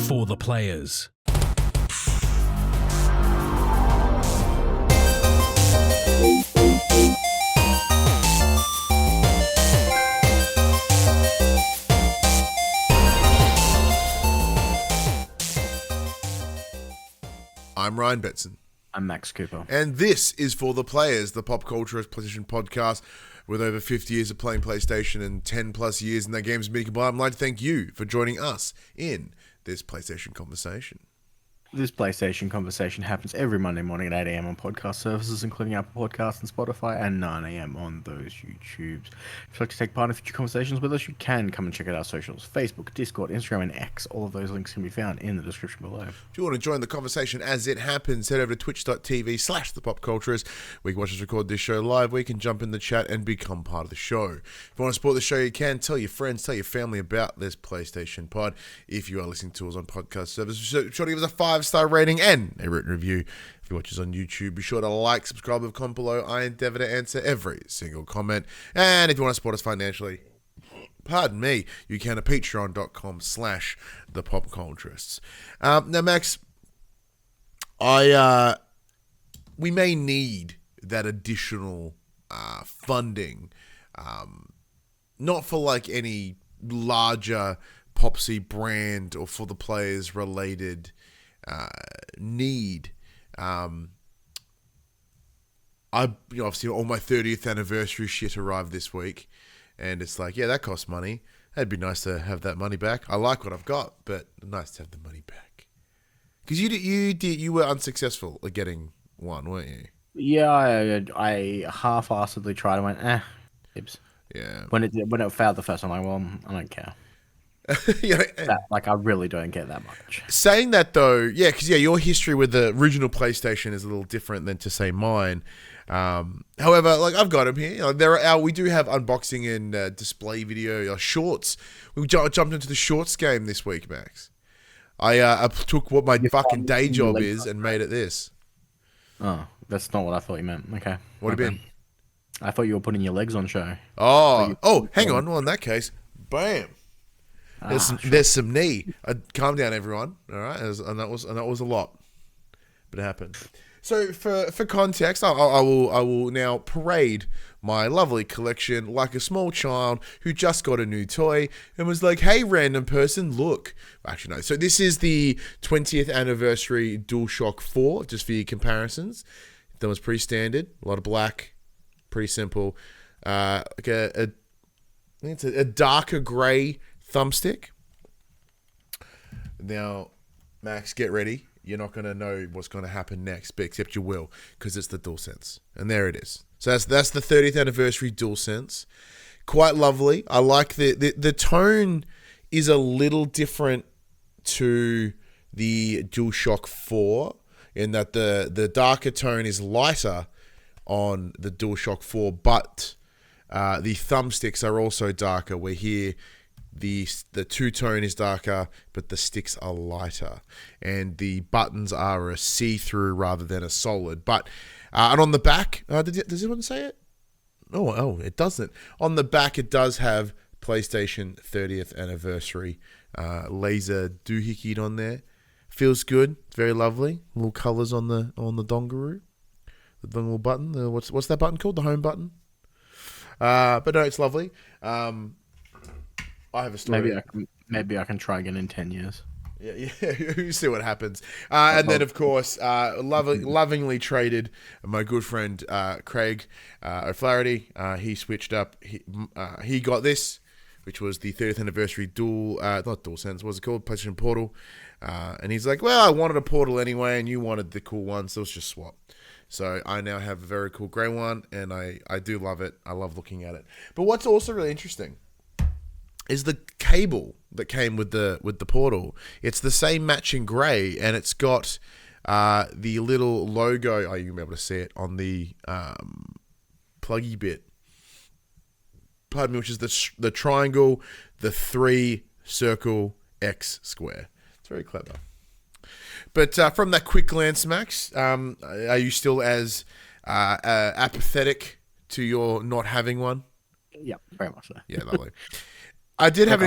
for the players. I'm Ryan Betson. I'm Max Cooper. And this is For the Players, the PopCulturists PlayStation Podcast. With over 50 years of playing PlayStation and 10 plus years in that game's media combined, I'd like to thank you for joining us in this PlayStation conversation. This PlayStation conversation happens every Monday morning at 8 a.m. on podcast services, including Apple Podcasts and Spotify, and 9 a.m. on those YouTubes. If you'd like to take part in future conversations with us, you can come and check out our socials: Facebook, Discord, Instagram, and X. All of those links can be found in the description below. If you want to join the conversation as it happens, head over to twitch.tv/thepopculturist. We can watch us record this show live. We can jump in the chat and become part of the show. If you want to support the show, you can. Tell your friends, tell your family about this PlayStation pod. If you are listening to us on podcast services, be sure to give us a 5-star rating and a written review. If you watch us on YouTube, be sure to like, subscribe, and comment below. I endeavor to answer every single comment. And if you want to support us financially, pardon me, you can at patreon.com/thepopculturists. Now, Max, we may need that additional funding, not for like any larger PopC brand or for the players related need. Obviously all my 30th anniversary shit arrived this week, and it's like, yeah, that costs money. It'd be nice to have that money back. I like what I've got, but nice to have the money back. Because you were unsuccessful at getting one, weren't you? Yeah, I half-assedly tried and went, Ibs. Yeah. When it failed the first time, I'm like, well, I don't care. Yeah. I really don't care that much. Saying that though, because your history with the original PlayStation is a little different than to say mine. However, like I've got them here. We do have unboxing and display video shorts. We jumped into the shorts game this week, Max. I took what my fucking day job is and made it this. Oh, that's not what I thought you meant. Okay. What have you been? I thought you were putting your legs on show. Oh, hang on. Well, in that case, bam. There's some knee. Calm down, everyone. All right, and that was a lot, but it happened. So for context, I will now parade my lovely collection like a small child who just got a new toy and was like, "Hey, random person, look." Actually, no. So this is the 20th anniversary DualShock 4, just for your comparisons. That was pretty standard. A lot of black, pretty simple. Like I think it's a darker grey thumbstick. Now, Max, get ready. You're not going to know what's going to happen next, but except you will, because it's the DualSense. And there it is. So that's the 30th anniversary DualSense. Quite lovely. I like the tone is a little different to the DualShock 4 in that the darker tone is lighter on the DualShock 4, but the thumbsticks are also darker. Where here the two-tone is darker, but the sticks are lighter, and the buttons are a see-through rather than a solid. But and on the back, does anyone say it? Oh, it doesn't. On the back, it does have PlayStation 30th anniversary laser doohickeyd on there. Feels good. It's very lovely. Little colors on the dongaroo, the dongle button. What's that button called? The home button. But no, it's lovely. I have a story. Maybe I can try again in 10 years. Yeah, you see what happens. And then, of course, lovingly traded my good friend Craig O'Flaherty. He switched up. He got this, which was the 30th anniversary not DualSense, what's it called? PlayStation Portal. And he's like, well, I wanted a Portal anyway, and you wanted the cool one, so let's just swap. So I now have a very cool grey one, and I do love it. I love looking at it. But what's also really interesting is the cable that came with the Portal. It's the same matching grey, and it's got the little logo. Oh, you can be able to see it on the pluggy bit. Pardon me, which is the triangle, the 3 circle, X square. It's very clever. But from that quick glance, Max, are you still as apathetic to your not having one? Yeah, very much so. Yeah, lovely. I did have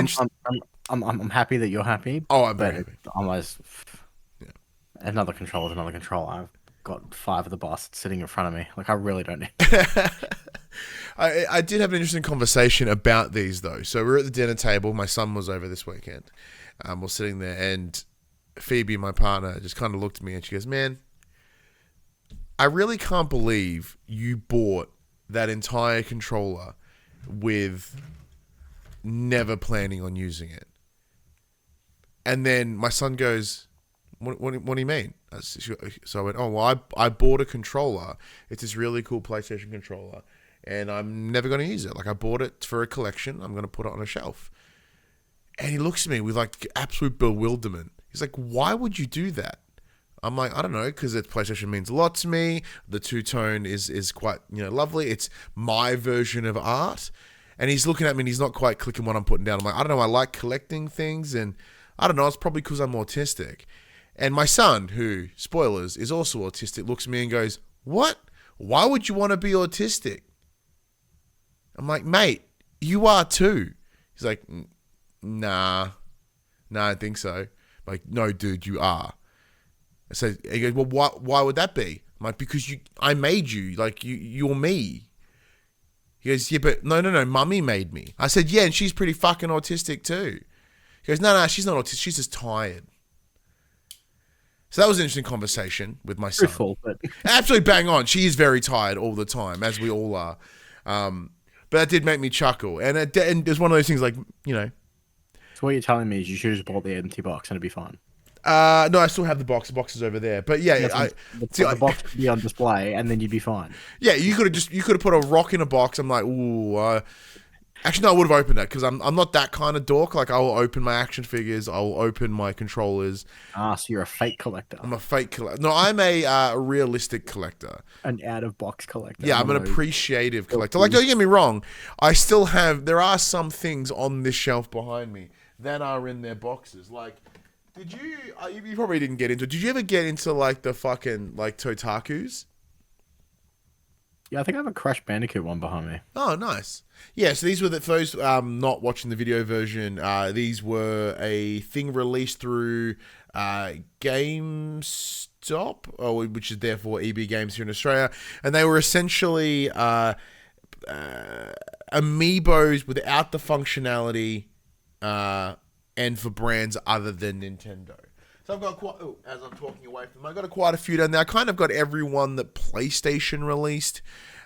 I'm happy that you're happy. Oh, I'm very happy. Another controller is another controller. I've got 5 of the bastards sitting in front of me. Like, I really don't need. I did have an interesting conversation about these, though. So we're at the dinner table. My son was over this weekend. We're sitting there, and Phoebe, my partner, just kind of looked at me, and she goes, "Man, I really can't believe you bought that entire controller with never planning on using it." And then my son goes, What do you mean? So I went, "Oh, well, I bought a controller. It's this really cool PlayStation controller, and I'm never going to use it. Like, I bought it for a collection. I'm going to put it on a shelf." And he looks at me with, like, absolute bewilderment. He's like, "Why would you do that?" I'm like, "I don't know, because PlayStation means a lot to me. The two-tone is quite, lovely. It's my version of art." And he's looking at me, and he's not quite clicking what I'm putting down. I'm like, "I don't know. I like collecting things, and I don't know. It's probably because I'm autistic." And my son, who, spoilers, is also autistic, looks at me and goes, "What? Why would you want to be autistic?" I'm like, "Mate, you are too." He's like, Nah, I don't think so." I'm like, "No, dude, you are." I said, he goes, "Well, why would that be?" I'm like, "Because I made you. Like, you're me." He goes, "Yeah, but no, mummy made me." I said, "Yeah, and she's pretty fucking autistic too." He goes, No, she's not autistic. She's just tired." So that was an interesting conversation with my son. Truthful, but Absolutely bang on. She is very tired all the time, as we all are. But that did make me chuckle. And it's one of those things like, So what you're telling me is you should have just bought the empty box and it'd be fine. No, I still have the box. The box is over there. But yeah, the box could be on display and then you'd be fine. Yeah, you could have put a rock in a box. I'm like, ooh. Actually, no, I would have opened that because I'm not that kind of dork. Like, I will open my action figures. I will open my controllers. So you're a fake collector. I'm a fake collector. No, I'm a realistic collector. An out-of-box collector. Yeah, I'm an appreciative collector. Like, don't get me wrong. There are some things on this shelf behind me that are in their boxes. Like, you probably didn't get into it. Did you ever get into, like, the fucking, like, Totakus? Yeah, I think I have a Crash Bandicoot one behind me. Oh, nice. Yeah, so these were for those not watching the video version. These were a thing released through GameStop, which is therefore EB Games here in Australia, and they were essentially amiibos without the functionality, and for brands other than Nintendo. So I've got as I'm talking away from them, I've got quite a few down there. I kind of got everyone that PlayStation released.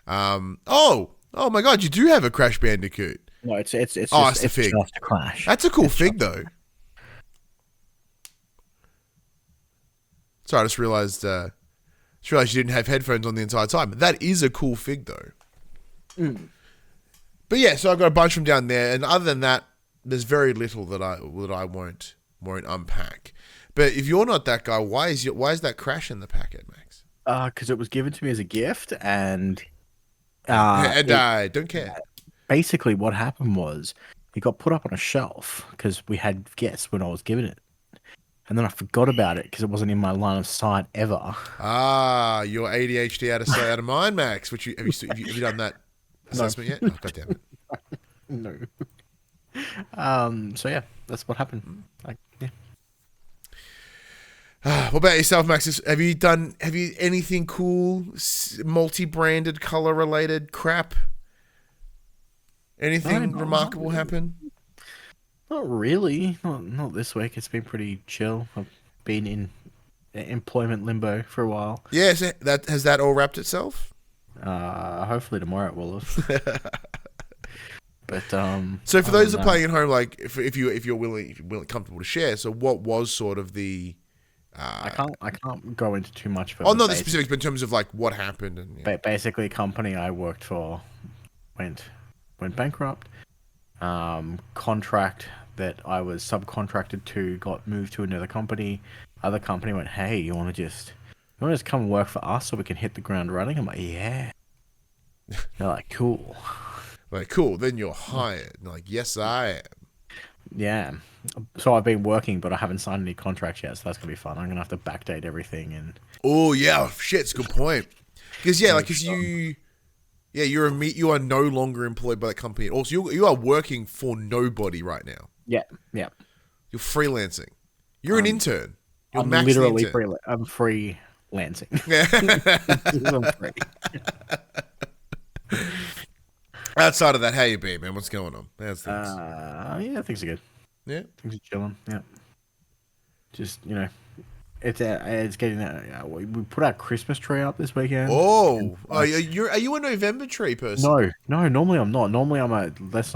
Oh my God, you do have a Crash Bandicoot. No, it's just the fig. Just a Crash. That's a cool fig, though. Sorry, I just realized you didn't have headphones on the entire time. That is a cool fig, though. Mm. But yeah, so I've got a bunch of them down there, and other than that, there's very little that I won't unpack. But if you're not that guy, why is that Crash in the packet, Max? Because it was given to me as a gift, and I don't care. Basically, what happened was it got put up on a shelf because we had guests when I was given it, and then I forgot about it because it wasn't in my line of sight ever. Your ADHD out of sight, out of mind, Max. Which have you done that assessment yet? Oh, God damn it. No. So yeah, that's what happened. Yeah. What about yourself, Max? Have you anything cool, multi-branded, color-related crap? Anything remarkable happen? Not really. Not this week. It's been pretty chill. I've been in employment limbo for a while. Yeah, has that all wrapped itself? Hopefully tomorrow it will have. But so for those that are playing at home, like if you're willing, comfortable to share, so what was sort of the I can't go into too much. Not the specifics, but in terms of like what happened and. Yeah. Basically, a company I worked for went bankrupt. Contract that I was subcontracted to got moved to another company. Other company went, "Hey, you want to just come and work for us so we can hit the ground running?" I'm like, "Yeah." They're like, "Cool." Like, cool, then you're hired. And like, yes, I am. Yeah. So I've been working, but I haven't signed any contracts yet, so that's going to be fun. I'm going to have to backdate everything. And oh, yeah. Shit, it's a good point. Because, yeah, like, because you are no longer employed by the company. Also, you are working for nobody right now. Yeah, yeah. You're freelancing. You're an intern. You're I'm Max literally the intern. I'm freelancing. I'm free. Outside of that, how you been, man? What's going on? How's things? Yeah, things are good. Yeah. Things are chilling. Yeah. Just it's getting that. We put our Christmas tree up this weekend. Oh, are you a November tree person? No. Normally I'm not. Normally I'm a let's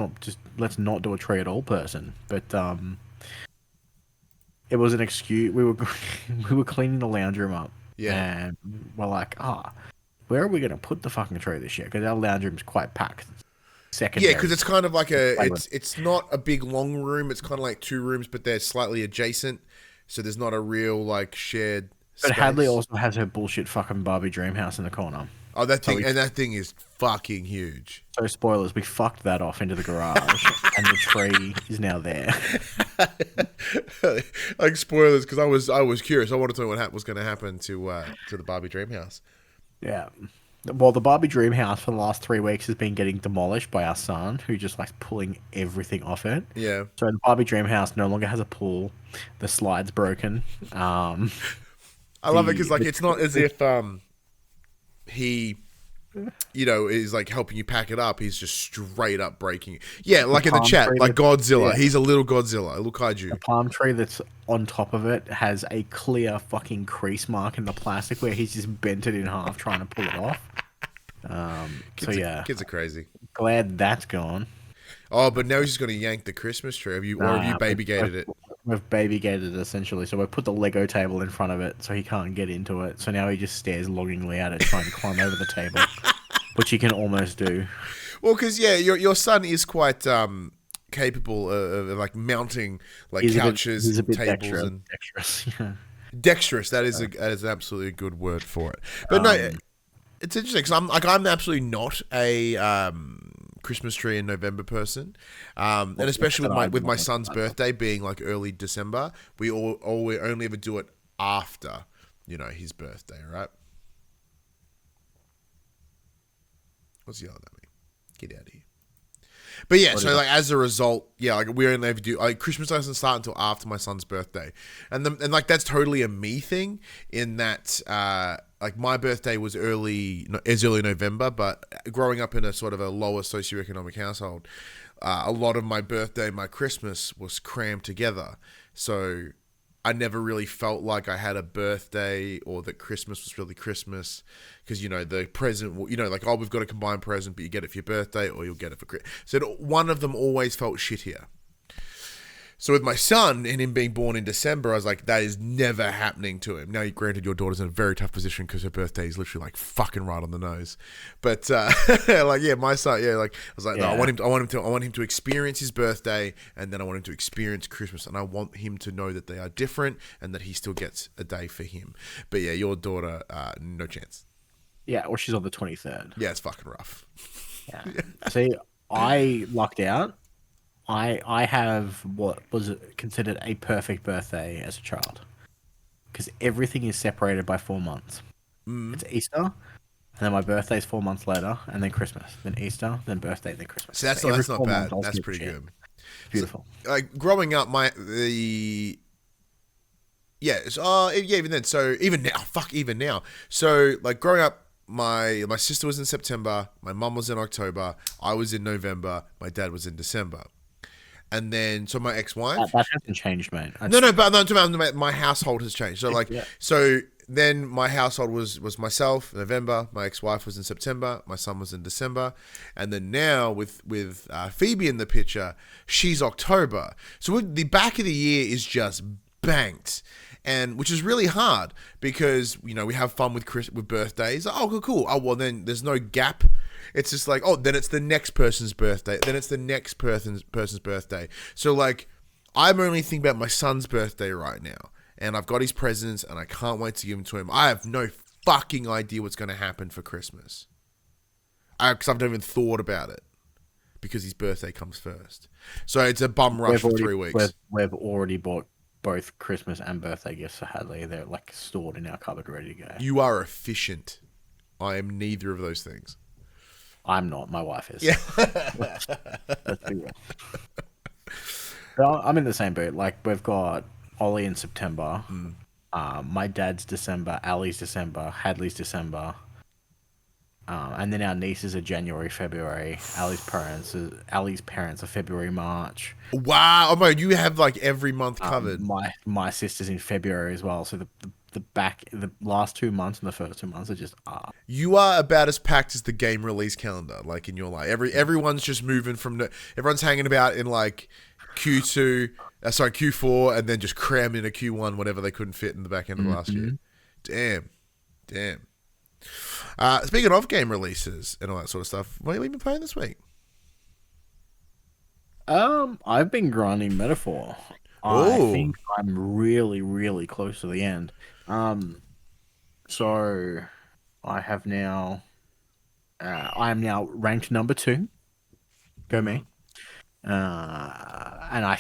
not do a tree at all person. But it was an excuse. We were cleaning the lounge room up. Yeah. And we're like, where are we gonna put the fucking tree this year? Because our lounge room's quite packed. Secondary. Yeah, because it's kind of like it's not a big long room. It's kind of like 2 rooms, but they're slightly adjacent. So there's not a real like shared space. But Hadley also has her bullshit fucking Barbie dream house in the corner. Oh, that thing is fucking huge. So spoilers, we fucked that off into the garage, and the tree is now there. Like spoilers, because I was curious. I wanted to know what was going to happen to the Barbie dream house. Yeah. Well, the Barbie dream house for the last 3 weeks has been getting demolished by our son, who just likes pulling everything off it. Yeah. So the Barbie dream house no longer has a pool. The slide's broken. I love it because like it's not as if he, is like helping you pack it up. He's just straight up breaking it. Yeah, like in the chat, like Godzilla. Yeah. He's a little Godzilla, a little kaiju. The palm tree that's on top of it has a clear fucking crease mark in the plastic where he's just bent it in half trying to pull it off. Kids are crazy. Glad that's gone. Oh, but now he's just going to yank the Christmas tree. Have you baby gated it? We've baby gated it essentially. So we put the Lego table in front of it so he can't get into it. So now he just stares longingly at it, trying to climb over the table, which he can almost do. Well, because your son is quite capable of like mounting like couches, he's a bit tables, and dexterous. Dexterous. That is absolutely a good word for it. But no, it's interesting because I'm absolutely not a Christmas tree in November person, and especially with my son's birthday being like early December, we only ever do it after his birthday, right? What's yelling at me? Get out of here. But yeah, so like as a result, yeah, like we only ever do like Christmas doesn't start until after my son's birthday, and like that's totally a me thing in that like my birthday was early November, but growing up in a sort of a lower socioeconomic household, a lot of my birthday and my Christmas was crammed together, so I never really felt like I had a birthday or that Christmas was really Christmas because, the present, like, oh, we've got a combined present, but you get it for your birthday or you'll get it for Christmas. So one of them always felt shittier. So with my son and him being born in December, I was like, that is never happening to him. Now, granted, your daughter's in a very tough position because her birthday is literally like fucking right on the nose. But like, yeah, my son, yeah, like I was like, no, I want him to experience his birthday, and then I want him to experience Christmas, and I want him to know that they are different and that he still gets a day for him. But yeah, your daughter, no chance. Yeah, or she's on the 23rd. Yeah, it's fucking rough. Yeah. See, I lucked out. I have what was considered a perfect birthday as a child because everything is separated by 4 months. It's Easter, and then my birthday is 4 months later, and then Christmas, then Easter, then birthday, then Christmas. So that's not bad. That's pretty good. Beautiful. So, like growing up, even then. So even now. So like growing up, my sister was in September, my mum was in October, I was in November, my dad was in December. And then, so my ex-wife... That hasn't changed, mate. But my household has changed. So, So then my household was myself, November, my ex-wife was in September, my son was in December, and then now with Phoebe in the picture, she's October. So the back of the year is just banked. And which is really hard because, we have fun with birthdays. Oh, cool. Oh, well, then there's no gap. It's just like, oh, then it's the next person's birthday. Then it's the next person's birthday. So, like, I'm only thinking about my son's birthday right now. And I've got his presents, and I can't wait to give them to him. I have no fucking idea what's going to happen for Christmas. Because I've never even thought about it. Because his birthday comes first. So it's a bum rush for 3 weeks. We've already bought both Christmas and birthday gifts for Hadley. They're, like, stored in our cupboard ready to go. You are efficient. I am neither of those things. I'm not. My wife is. Yeah. Let's be real. Well, I'm in the same boat. Like we've got Ollie in September, Mm. my dad's December, Ali's December, Hadley's December, and then our nieces are January, February. Ali's parents are February, March. Wow. Oh my, you have like every month covered. My sister's in February as well. So the last 2 months and the first 2 months are just You are about as packed as the game release calendar, like in your life. Everyone's just moving everyone's hanging about in like Q4, and then just cram in a Q1 whatever they couldn't fit in the back end of last year. Damn. Speaking of game releases and all that sort of stuff, what have you been playing this week? I've been grinding Metaphor. I think I'm really, really close to the end. So I have now. I am now ranked number 2. Go me. And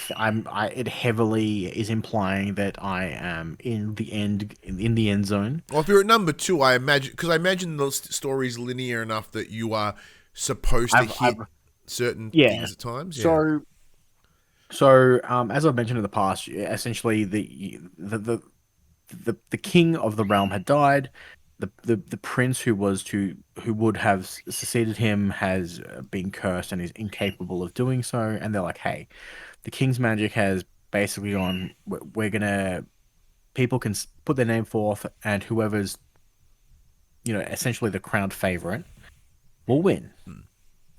it heavily is implying that I am in the end zone. Well, if you're at number 2, I imagine the story's linear enough that you are supposed to hit certain things at times. Yeah. So as I've mentioned in the past, essentially the king of the realm had died. The prince who would have succeeded him has been cursed and is incapable of doing so. And they're like, hey, the king's magic has basically gone. People can put their name forth, and whoever's, essentially the crowned favorite will win.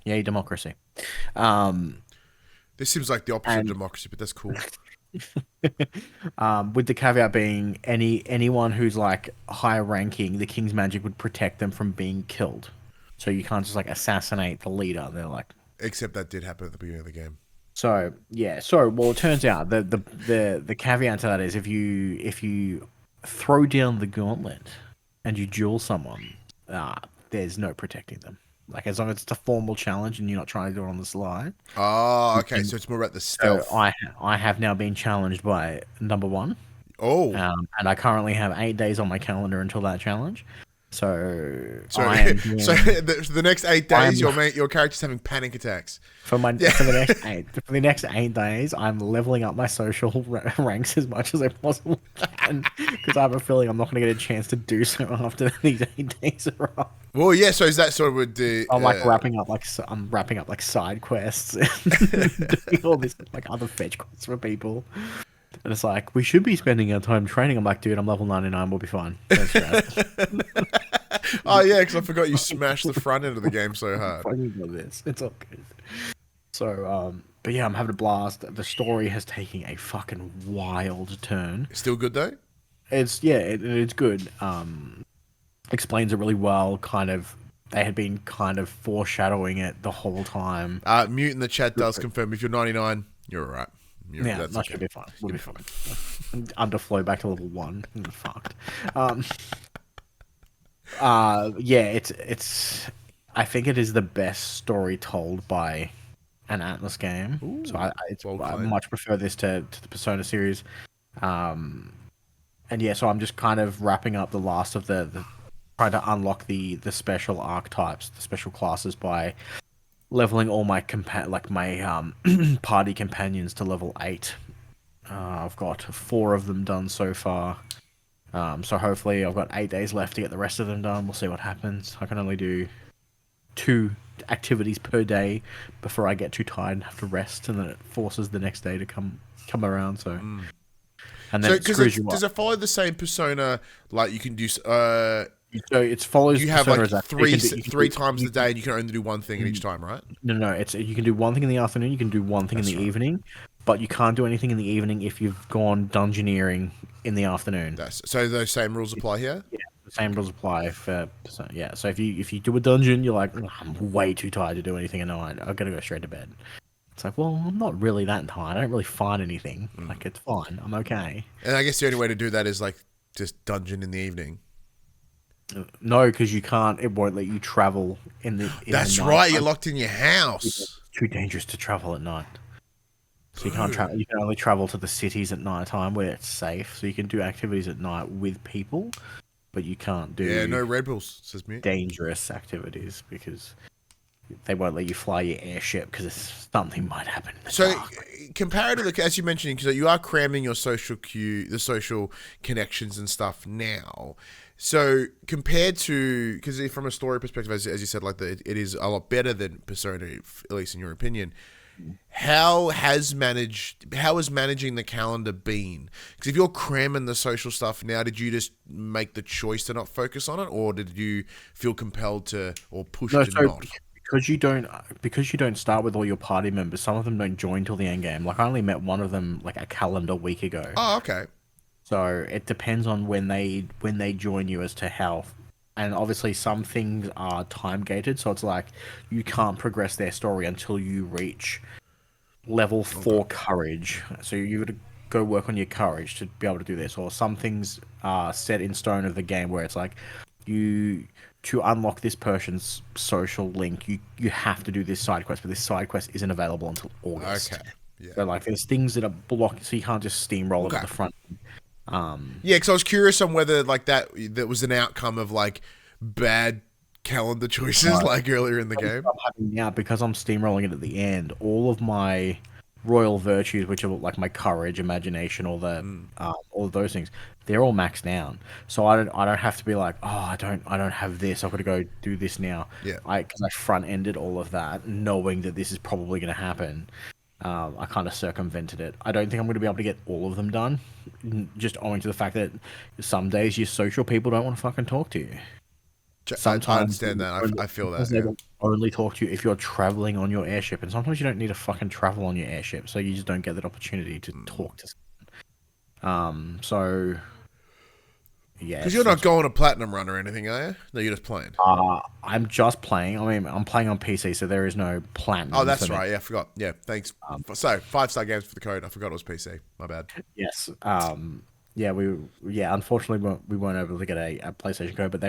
Yay, democracy. This seems like the opposite of democracy, but that's cool. With the caveat being anyone who's like higher ranking, the king's magic would protect them from being killed. So you can't just like assassinate the leader. They're like, except that did happen at the beginning of the game. So yeah, well, it turns out the caveat to that is if you throw down the gauntlet and you duel someone, there's no protecting them. Like, as long as it's a formal challenge and you're not trying to do it on the slide. Oh, okay. So it's more about the stealth. So I have now been challenged by number 1. Oh. And I currently have 8 days on my calendar until that challenge. So the next 8 days, your character's having panic attacks. For the next 8 days, I'm leveling up my social ranks as much as I possibly can, because I have a feeling I'm not going to get a chance to do so after these 8 days are up. Well, yeah. So is that sort of the? I'm wrapping up side quests and doing all this like other fetch quests for people. And it's like, we should be spending our time training. I'm like, dude, I'm level 99. We'll be fine. Don't stress. Oh, yeah, because I forgot you smashed the front end of the game so hard. It's all good. So, but yeah, I'm having a blast. The story has taken a fucking wild turn. Still good, though? It's good. Explains it really well. Kind of, they had been kind of foreshadowing it the whole time. Mute in the chat does confirm if you're 99, you're all right. That should be fine. We'll be fine. Underflow back to level 1. Fucked. Yeah, it's. I think it is the best story told by an Atlas game. Ooh, so I much prefer this to the Persona series. And yeah, so I'm just kind of wrapping up the last of the trying to unlock the special archetypes, the special classes by leveling all my party companions to level 8. I've got 4 of them done so far. So hopefully I've got 8 days left to get the rest of them done. We'll see what happens. I can only do 2 activities per day before I get too tired and have to rest, and then it forces the next day to come around. So, and then does it follow the same Persona? Like you can do. So it follows. You have like three times a day, and you can only do one thing at each time, right? No. You can do one thing in the afternoon. You can do one thing in the evening, but you can't do anything in the evening if you've gone dungeoneering in the afternoon. So those same rules apply here. Yeah, the same rules apply for. So if you do a dungeon, you're like, I'm way too tired to do anything at night. I've got to go straight to bed. It's like, well, I'm not really that tired. I don't really find anything. Like, it's fine. I'm okay. And I guess the only way to do that is like just dungeon in the evening. No, because you can't. It won't let you travel in the. That's right. You're locked in your house. It's too dangerous to travel at night. So you can't travel. You can only travel to the cities at night time where it's safe. So you can do activities at night with people, but you can't do. Yeah, no Red Bulls, says me. Dangerous activities because they won't let you fly your airship because something might happen. So, comparatively, as you mentioned, because you are cramming your the social connections and stuff now. So, compared to, because from a story perspective, as you said, like it is a lot better than Persona, at least in your opinion. How has managing the calendar been? Because if you're cramming the social stuff now, did you just make the choice to not focus on it, or did you feel compelled to or pushed to not? Because you don't start with all your party members. Some of them don't join till the end game. Like I only met one of them like a calendar week ago. Oh, okay. So it depends on when they join you as to how. And obviously some things are time gated, so it's like you can't progress their story until you reach level 4 courage. So you got to go work on your courage to be able to do this. Or some things are set in stone of the game where it's like to unlock this person's social link, you have to do this side quest, but this side quest isn't available until August. Okay. Yeah. So like there's things that are blocked, so you can't just steamroll it at the front. Yeah, because I was curious on whether like that was an outcome of like bad calendar choices like earlier in the game. Yeah, because I'm steamrolling it at the end. All of my royal virtues, which are like my courage, imagination, all of those things, they're all maxed down. So I don't have to be like, oh, I don't have this. I've got to go do this now. Yeah. Because I front ended all of that, knowing that this is probably going to happen. I kind of circumvented it. I don't think I'm going to be able to get all of them done, just owing to the fact that some days your social people don't want to fucking talk to you. Sometimes I understand that. I feel that. They will only talk to you if you're traveling on your airship, and sometimes you don't need to fucking travel on your airship, so you just don't get that opportunity to talk to someone. So yeah, because you're not going to platinum run or anything, are you? No, you're just playing. I'm just playing. I mean, I'm playing on PC, so there is no platinum. Oh, that's right. Yeah, I forgot. Yeah, thanks. So 5-star games for the code. I forgot it was PC. My bad. Yes. Yeah. Unfortunately, we weren't able to get a PlayStation code, but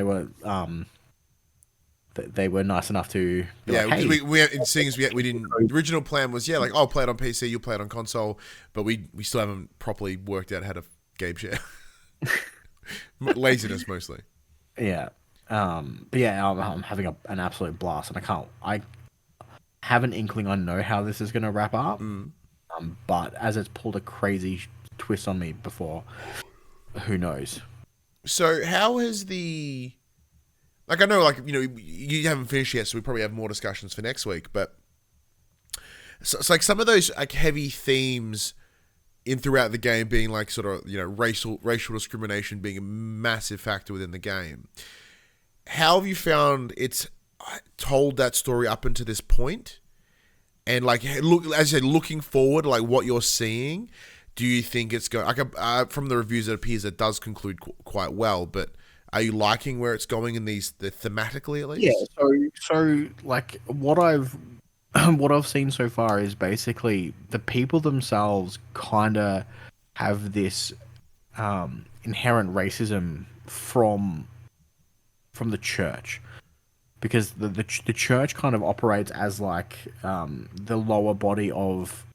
they were nice enough to. Yeah, like, because hey, we didn't. The original plan was like, I'll play it on PC, you'll play it on console, but we still haven't properly worked out how to game share. Laziness mostly. Yeah. But yeah, I'm having an absolute blast, and I have an inkling I know how this is going to wrap up. But as it's pulled a crazy twist on me before, who knows? So how has the... Like, I know, like, you haven't finished yet, so we probably have more discussions for next week, but so it's like some of those like heavy themes in throughout the game being like sort of, racial discrimination being a massive factor within the game. How have you found it's told that story up until this point? And like, look, as you said, looking forward, like what you're seeing, do you think it's going? Like, from the reviews, it appears it does conclude quite well. But are you liking where it's going in thematically at least? Yeah. So like what I've seen so far is basically the people themselves kind of have this inherent racism from the church. Because the church kind of operates as like the lower body of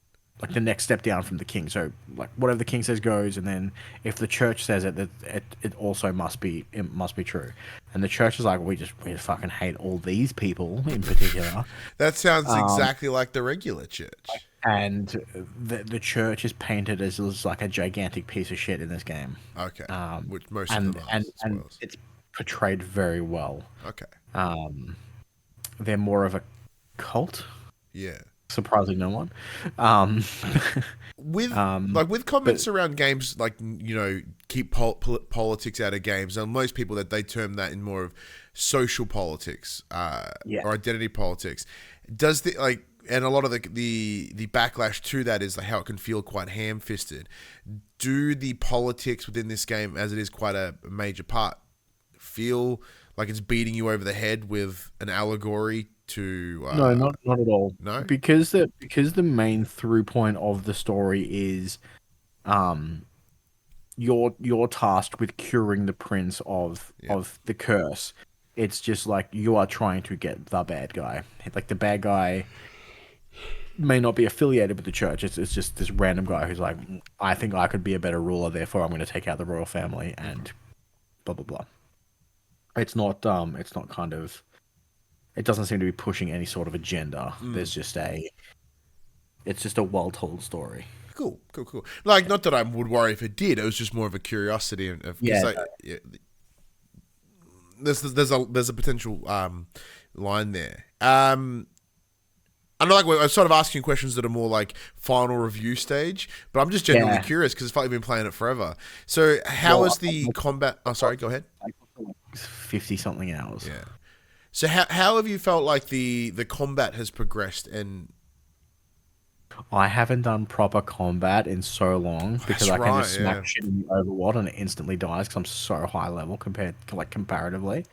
like the next step down from the king. So like whatever the king says goes, and then if the church says it, it also must be true. And the church is like, we just fucking hate all these people in particular. That sounds exactly like the regular church. And the church is painted as like a gigantic piece of shit in this game. Okay, which most of them are. And it's portrayed very well. Okay. They're more of a cult. Yeah. Surprising no one. With comments around games, like, keep politics out of games, and most people that they term that in more of social politics, or identity politics. Does and a lot of the backlash to that is like how it can feel quite ham-fisted. Do the politics within this game, as it is quite a major part, feel like it's beating you over the head with an allegory to... No, not at all. No? Because the main through point of the story is you're tasked with curing the prince of the curse. It's just like you are trying to get the bad guy. Like the bad guy may not be affiliated with the church. It's just this random guy who's like, I think I could be a better ruler, therefore I'm going to take out the royal family and blah blah blah. It's not kind of It doesn't seem to be pushing any sort of agenda. It's just a well-told story. Cool. Like, not that I would worry if it did. It was just more of a curiosity. There's a potential line there. I know, like, I'm sort of asking questions that are more like final review stage, but I'm just genuinely curious because it's like you've been playing it forever. So, how is the combat? Oh, sorry. Go ahead. 50-something hours. Yeah. So, how have you felt like the combat has progressed? And I haven't done proper combat in so long because I can just smack shit in the overworld and it instantly dies because I'm so high level comparatively.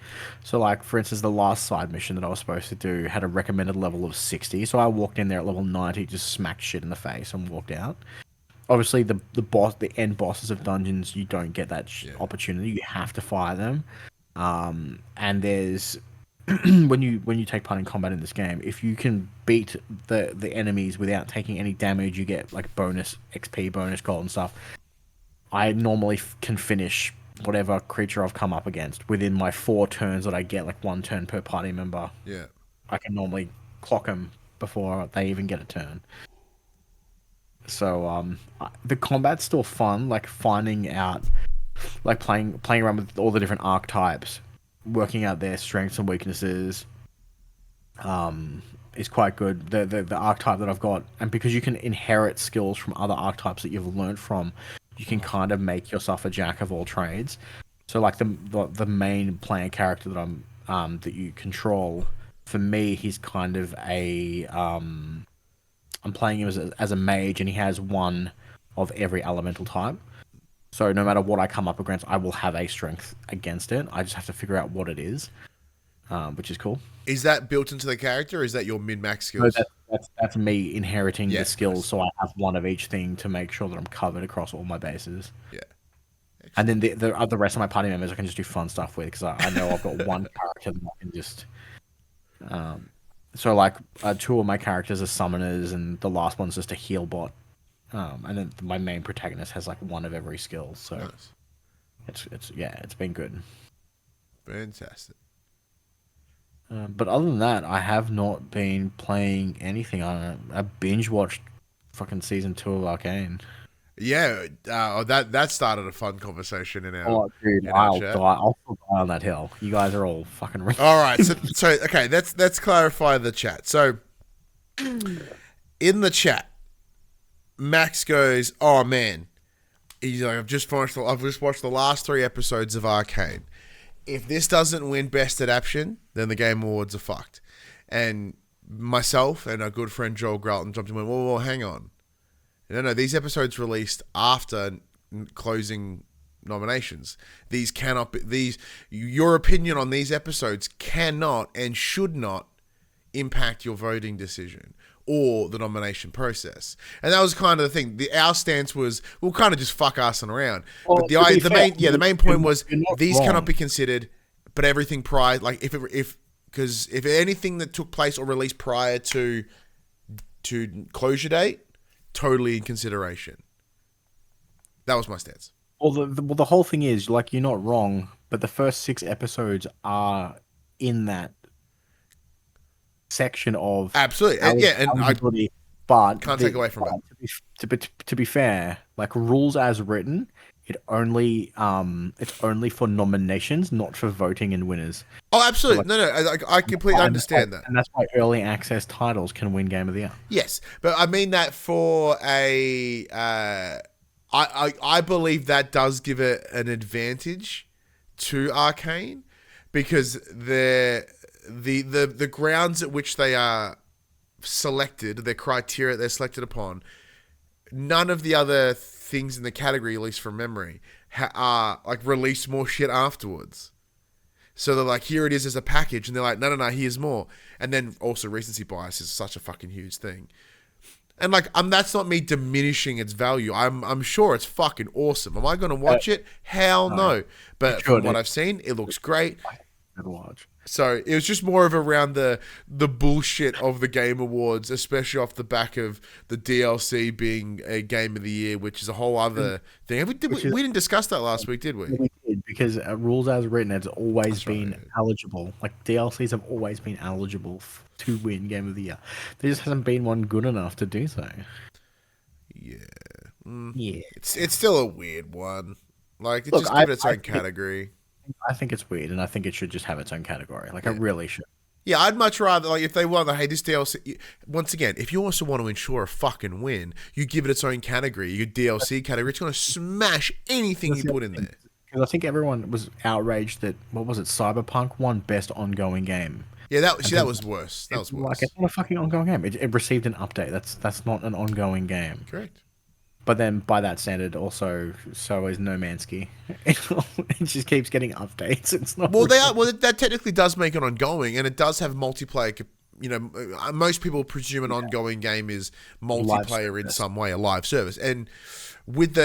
So, like, for instance, the last side mission that I was supposed to do had a recommended level of 60. So I walked in there at level 90, just smacked shit in the face and walked out. Obviously, the end bosses of dungeons, you don't get that opportunity. You have to fire them. And there's when you take part in combat in this game, if you can beat the enemies without taking any damage, you get like bonus XP, bonus gold and stuff. I normally can finish whatever creature I've come up against within my 4 turns that I get, like 1 turn per party member. Yeah, I can normally clock them before they even get a turn. So the combat's still fun, like finding out, like playing around with all the different archetypes, working out their strengths and weaknesses, is quite good. The archetype that I've got, and because you can inherit skills from other archetypes that you've learned from, you can kind of make yourself a jack of all trades. So like the main player character that that you control, for me, he's kind of a I'm playing him as a mage, and he has 1 of every elemental type. So no matter what I come up against, I will have a strength against it. I just have to figure out what it is, which is cool. Is that built into the character, or is that your min-max skills? No, that's me inheriting the skills, so I have 1 of each thing to make sure that I'm covered across all my bases. Yeah. Excellent. And then the rest of my party members I can just do fun stuff with, because I know I've got 1 character that I can just... So like 2 of my characters are summoners, and the last one's just a heal bot. And then my main protagonist has like 1 of every skill, so nice. It's been good. Fantastic. But other than that, I have not been playing anything. I binge watched fucking season 2 of Arcane. Yeah, that started a fun conversation in our. Oh, dude, I'll die on that hill. You guys are all fucking. All right, so okay, let's clarify the chat. So, in the chat, Max goes, "Oh man," he's like, "I've just watched the last 3 episodes of Arcane. If this doesn't win Best Adaptation, then the Game Awards are fucked." And myself and our good friend Joel Gralton jumped in and went, "Well, hang on. No, these episodes released after closing nominations. These cannot be, your opinion on these episodes cannot and should not impact your voting decision or the nomination process." And that was kind of the thing. Our stance was, we'll kind of just fuck assing around. Well, but the main point was these cannot be considered, but everything prior, like because if anything that took place or released prior to closure date, totally in consideration. That was my stance. Well, the whole thing is, like, you're not wrong, but the first 6 episodes are in that section of absolutely, and I but can't take away from it. To be fair, like, rules as written, it's only for nominations, not for voting and winners. Oh, absolutely. So, like, I completely understand that. And that's why early access titles can win Game of the Year. Yes, but I mean that for a... I believe that does give it an advantage to Arcane, because the grounds at which they are selected, their criteria they're selected upon, none of the other things in the category, at least from memory, are like release more shit afterwards. So they're like, here it is as a package, and they're like, no, here's more. And then also recency bias is such a fucking huge thing. And like, that's not me diminishing its value. I'm sure it's fucking awesome. Am I going to watch it? Hell no. But from what I've seen, it looks great. I'd watch. So it was just more of around the bullshit of the Game Awards, especially off the back of the DLC being a Game of the Year, which is a whole other thing. We didn't discuss that last week, did we? We did, because rules as written, it's always That's right, been yeah. eligible. Like DLCs have always been eligible to win Game of the Year. There just hasn't been one good enough to do so. Yeah. Yeah. It's still a weird one. Like, it Look, just give it its own category. I think it's weird, and I think it should just have its own category. Like, Yeah. it really should. Yeah, I'd much rather, like, if they want, like, hey, this DLC. Once again, if you also want to ensure a fucking win, you give it its own category, your DLC category. It's going to smash anything you put in there. Because I think everyone was outraged that, what was it, Cyberpunk won Best Ongoing Game. Yeah, that was worse. That was worse. Like, it's not a fucking ongoing game. It received an update. That's not an ongoing game. Correct. But then, by that standard, also, so is No Man's Sky. It just keeps getting updates. It's not. Well, that technically does make it ongoing, and it does have multiplayer. You know, most people presume an ongoing game is multiplayer in some way, a live service. And with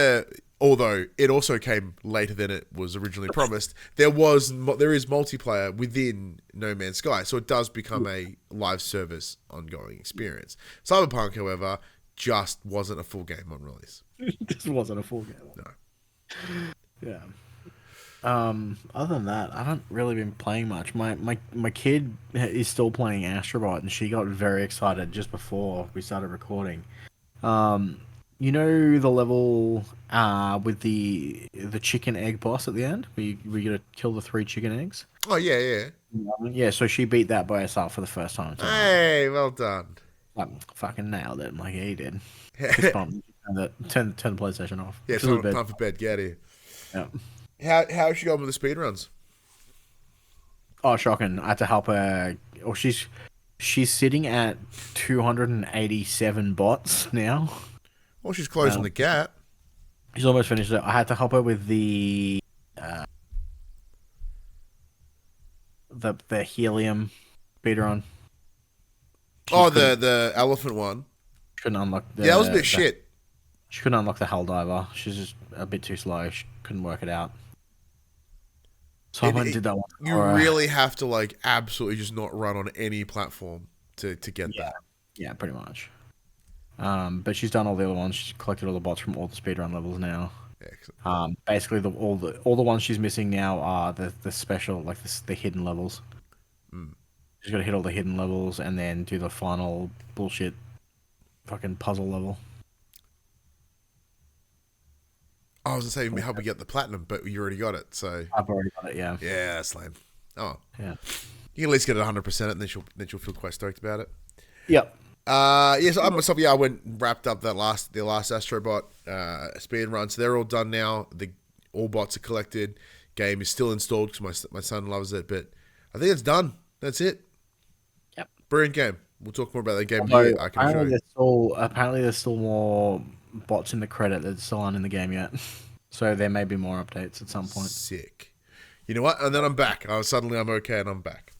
although it also came later than it was originally promised, there is multiplayer within No Man's Sky, so it does become a live service ongoing experience. Cyberpunk, however, just wasn't a full game on release. This wasn't a full game. No. Yeah. Other than that, I haven't really been playing much. My kid is still playing Astro Bot, and she got very excited just before we started recording. You know the level with the chicken egg boss at the end, where you gotta kill the 3 chicken eggs? Oh, yeah. Yeah, so she beat that by herself for the first time. Hey, well done. Fucking nailed it. Like, he did. Turn the PlayStation off. Yeah, time for bed. Get out of here. Yeah. How's she going with the speedruns? Oh, shocking. I had to help her. Or she's sitting at 287 bots now. Well, she's closing the gap. She's almost finished it. I had to help her with the helium speedrun. The elephant one. Couldn't unlock the... Yeah, that was a bit shit. She couldn't unlock the Helldiver. She's just a bit too slow. She couldn't work it out. So I went and did that one. You really have to, like, absolutely just not run on any platform to get that. Yeah, pretty much. But she's done all the other ones. She's collected all the bots from all the speedrun levels now. Excellent. Basically, all the ones she's missing now are the special, like the hidden levels. She's got to hit all the hidden levels and then do the final bullshit fucking puzzle level. I was going to say, help me get the platinum, but you already got it, so... I've already got it, yeah. Yeah, that's lame. Oh. Yeah. You can at least get it 100%, and then she'll feel quite stoked about it. Yep. Yes, I myself, I went and wrapped up the last Astro Bot speed run, so they're all done now. All bots are collected. Game is still installed because my son loves it, but I think it's done. That's it. Yep. Brilliant game. We'll talk more about that game later. I can show you. Apparently, there's still more bots in the credit that still aren't in the game yet. So there may be more updates at some point. Sick. You know what? And then I'm back. Suddenly I'm okay and I'm back.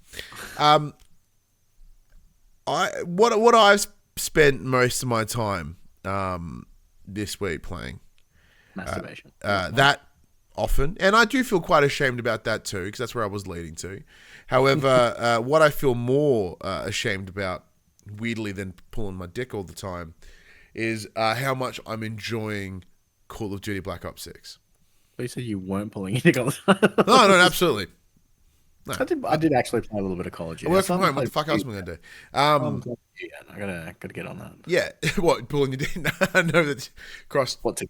What I've spent most of my time this week playing. Masturbation. That often. And I do feel quite ashamed about that too, because that's where I was leading to. However, what I feel more ashamed about, weirdly, than pulling my dick all the time, is how much I'm enjoying Call of Duty Black Ops 6. But you said you weren't pulling your dick all the time. No, absolutely. No. I did actually play a little bit of Call of Duty. I work from home. What the fuck else am I going to do? I gotta get on that. Yeah. What, pulling your dick? I know that cross. What,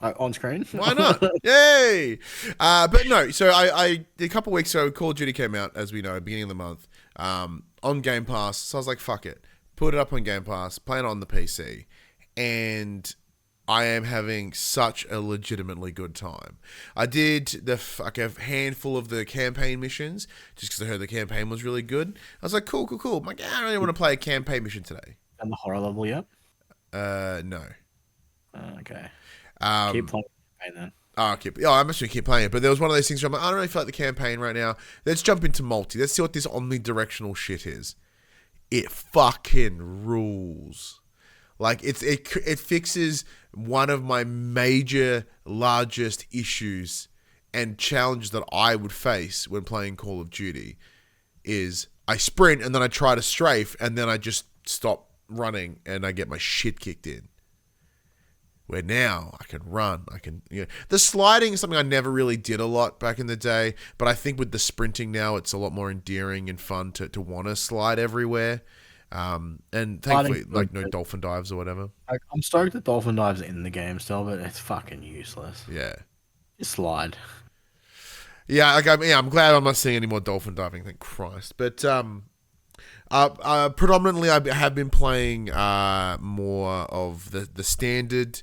on screen? Why not? Yay! But no, so I a couple of weeks ago, Call of Duty came out, as we know, beginning of the month, on Game Pass. So I was like, fuck it. Put it up on Game Pass, play it on the PC, and I am having such a legitimately good time. I did a handful of the campaign missions, just because I heard the campaign was really good. I was like, cool. I'm like, I don't really want to play a campaign mission today. And the horror level yet? No. Okay. Keep playing the campaign then. I'm actually keep playing it, but there was one of those things where I'm like, I don't really feel like the campaign right now. Let's jump into multi. Let's see what this omnidirectional shit is. It fucking rules. Like, it fixes one of my major, largest issues and challenges that I would face when playing Call of Duty is I sprint and then I try to strafe and then I just stop running and I get my shit kicked in. Where now I can run, the sliding is something I never really did a lot back in the day, but I think with the sprinting now, it's a lot more endearing and fun to want to slide everywhere. And thankfully, like no dolphin dives or whatever. I'm stoked that dolphin dives in the game still, but it's fucking useless. Yeah, just slide. Yeah, I'm glad I'm not seeing any more dolphin diving. Thank Christ. But predominantly, I have been playing more of the standard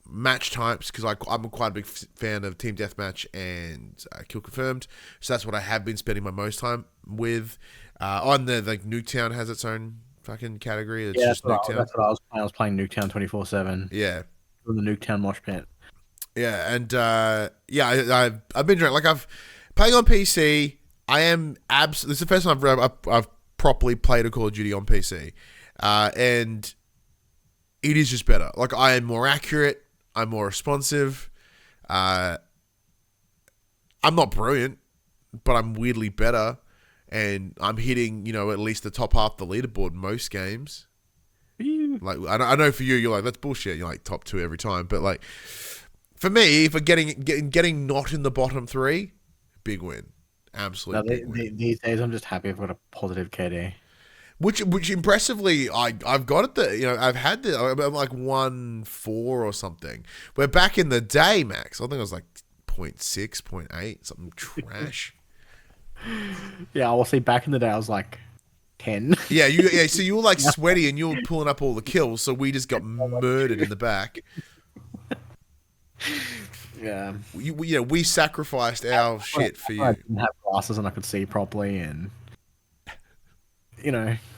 match types because I'm quite a big fan of Team Deathmatch and Kill Confirmed. So that's what I have been spending my most time with. On the Nuketown has its own fucking category. It's just Nuketown. That's what I was playing. I was playing Nuketown 24/7. Yeah, from the Nuketown mosh pit. Yeah, and I've been I've playing on PC. I am this is the first time I've properly played a Call of Duty on PC, and it is just better. Like I am more accurate. I'm more responsive. I'm not brilliant, but I'm weirdly better, and I'm hitting at least the top half of the leaderboard in most games. Like I know for you, you're like that's bullshit. You're like top 2 every time, but like. For me, for getting not in the bottom 3, big win, absolute big win. These days, I'm just happy I've got a positive KD. Which impressively, I've got it. I've had the I'm like 1.4 or something. Where back in the day, Max, I think it was like 0.6, 0.8, something trash. Yeah, well, see, back in the day, I was like 10. Yeah, so you were like sweaty and you were pulling up all the kills, so we just got murdered in the back. Yeah, we sacrificed our shit for you. I didn't have glasses and I could see properly, and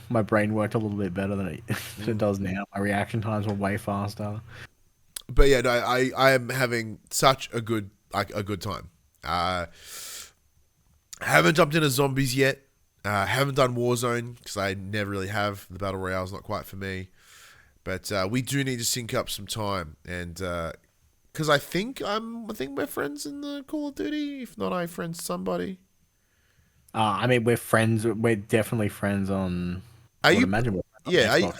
my brain worked a little bit better than it does now. My reaction times were way faster. But yeah, no, I am having such a good time. I haven't jumped into zombies yet. Haven't done Warzone because I never really have. The battle royale's not quite for me. But we do need to sync up some time and. Because I think we're friends in the Call of Duty. If not, I friends somebody. I mean, we're friends. We're definitely friends on. Are you? Imagine we're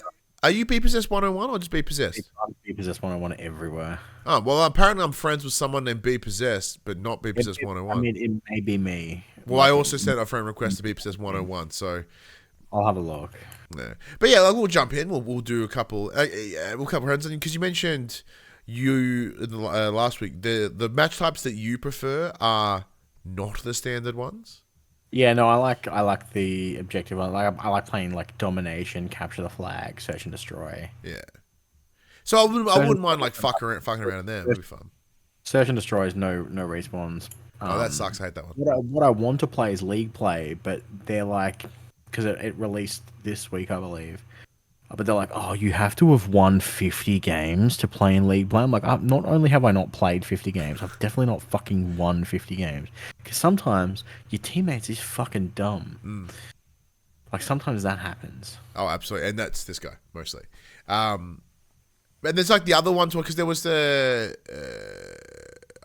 are you Be Possessed 101 or just Be Possessed? Be Possessed 101 everywhere. Oh well, apparently I'm friends with someone named Be Possessed, but not Be Possessed 101. I mean, it may be me. Well, I also sent a friend request to Be Possessed 101, so I'll have a look. Yeah, but yeah, we'll jump in. We'll do a couple. We'll couple friends because you mentioned. Last week, the match types that you prefer are not the standard ones. Yeah, no, I like the objective one. I like playing like domination, capture the flag, search and destroy. Yeah. So I wouldn't mind like fucking around in there. It'd be fun. Search and destroy is no respawns. Oh, that sucks. I hate that one. What I want to play is league play, but they're like because it released this week, I believe. But they're like, oh, you have to have won 50 games to play in League Play. I'm like, not only have I not played 50 games, I've definitely not fucking won 50 games. Because sometimes your teammates is fucking dumb. Like, sometimes that happens. Oh, absolutely. And that's this guy, mostly. And there's like the other ones, because there was the...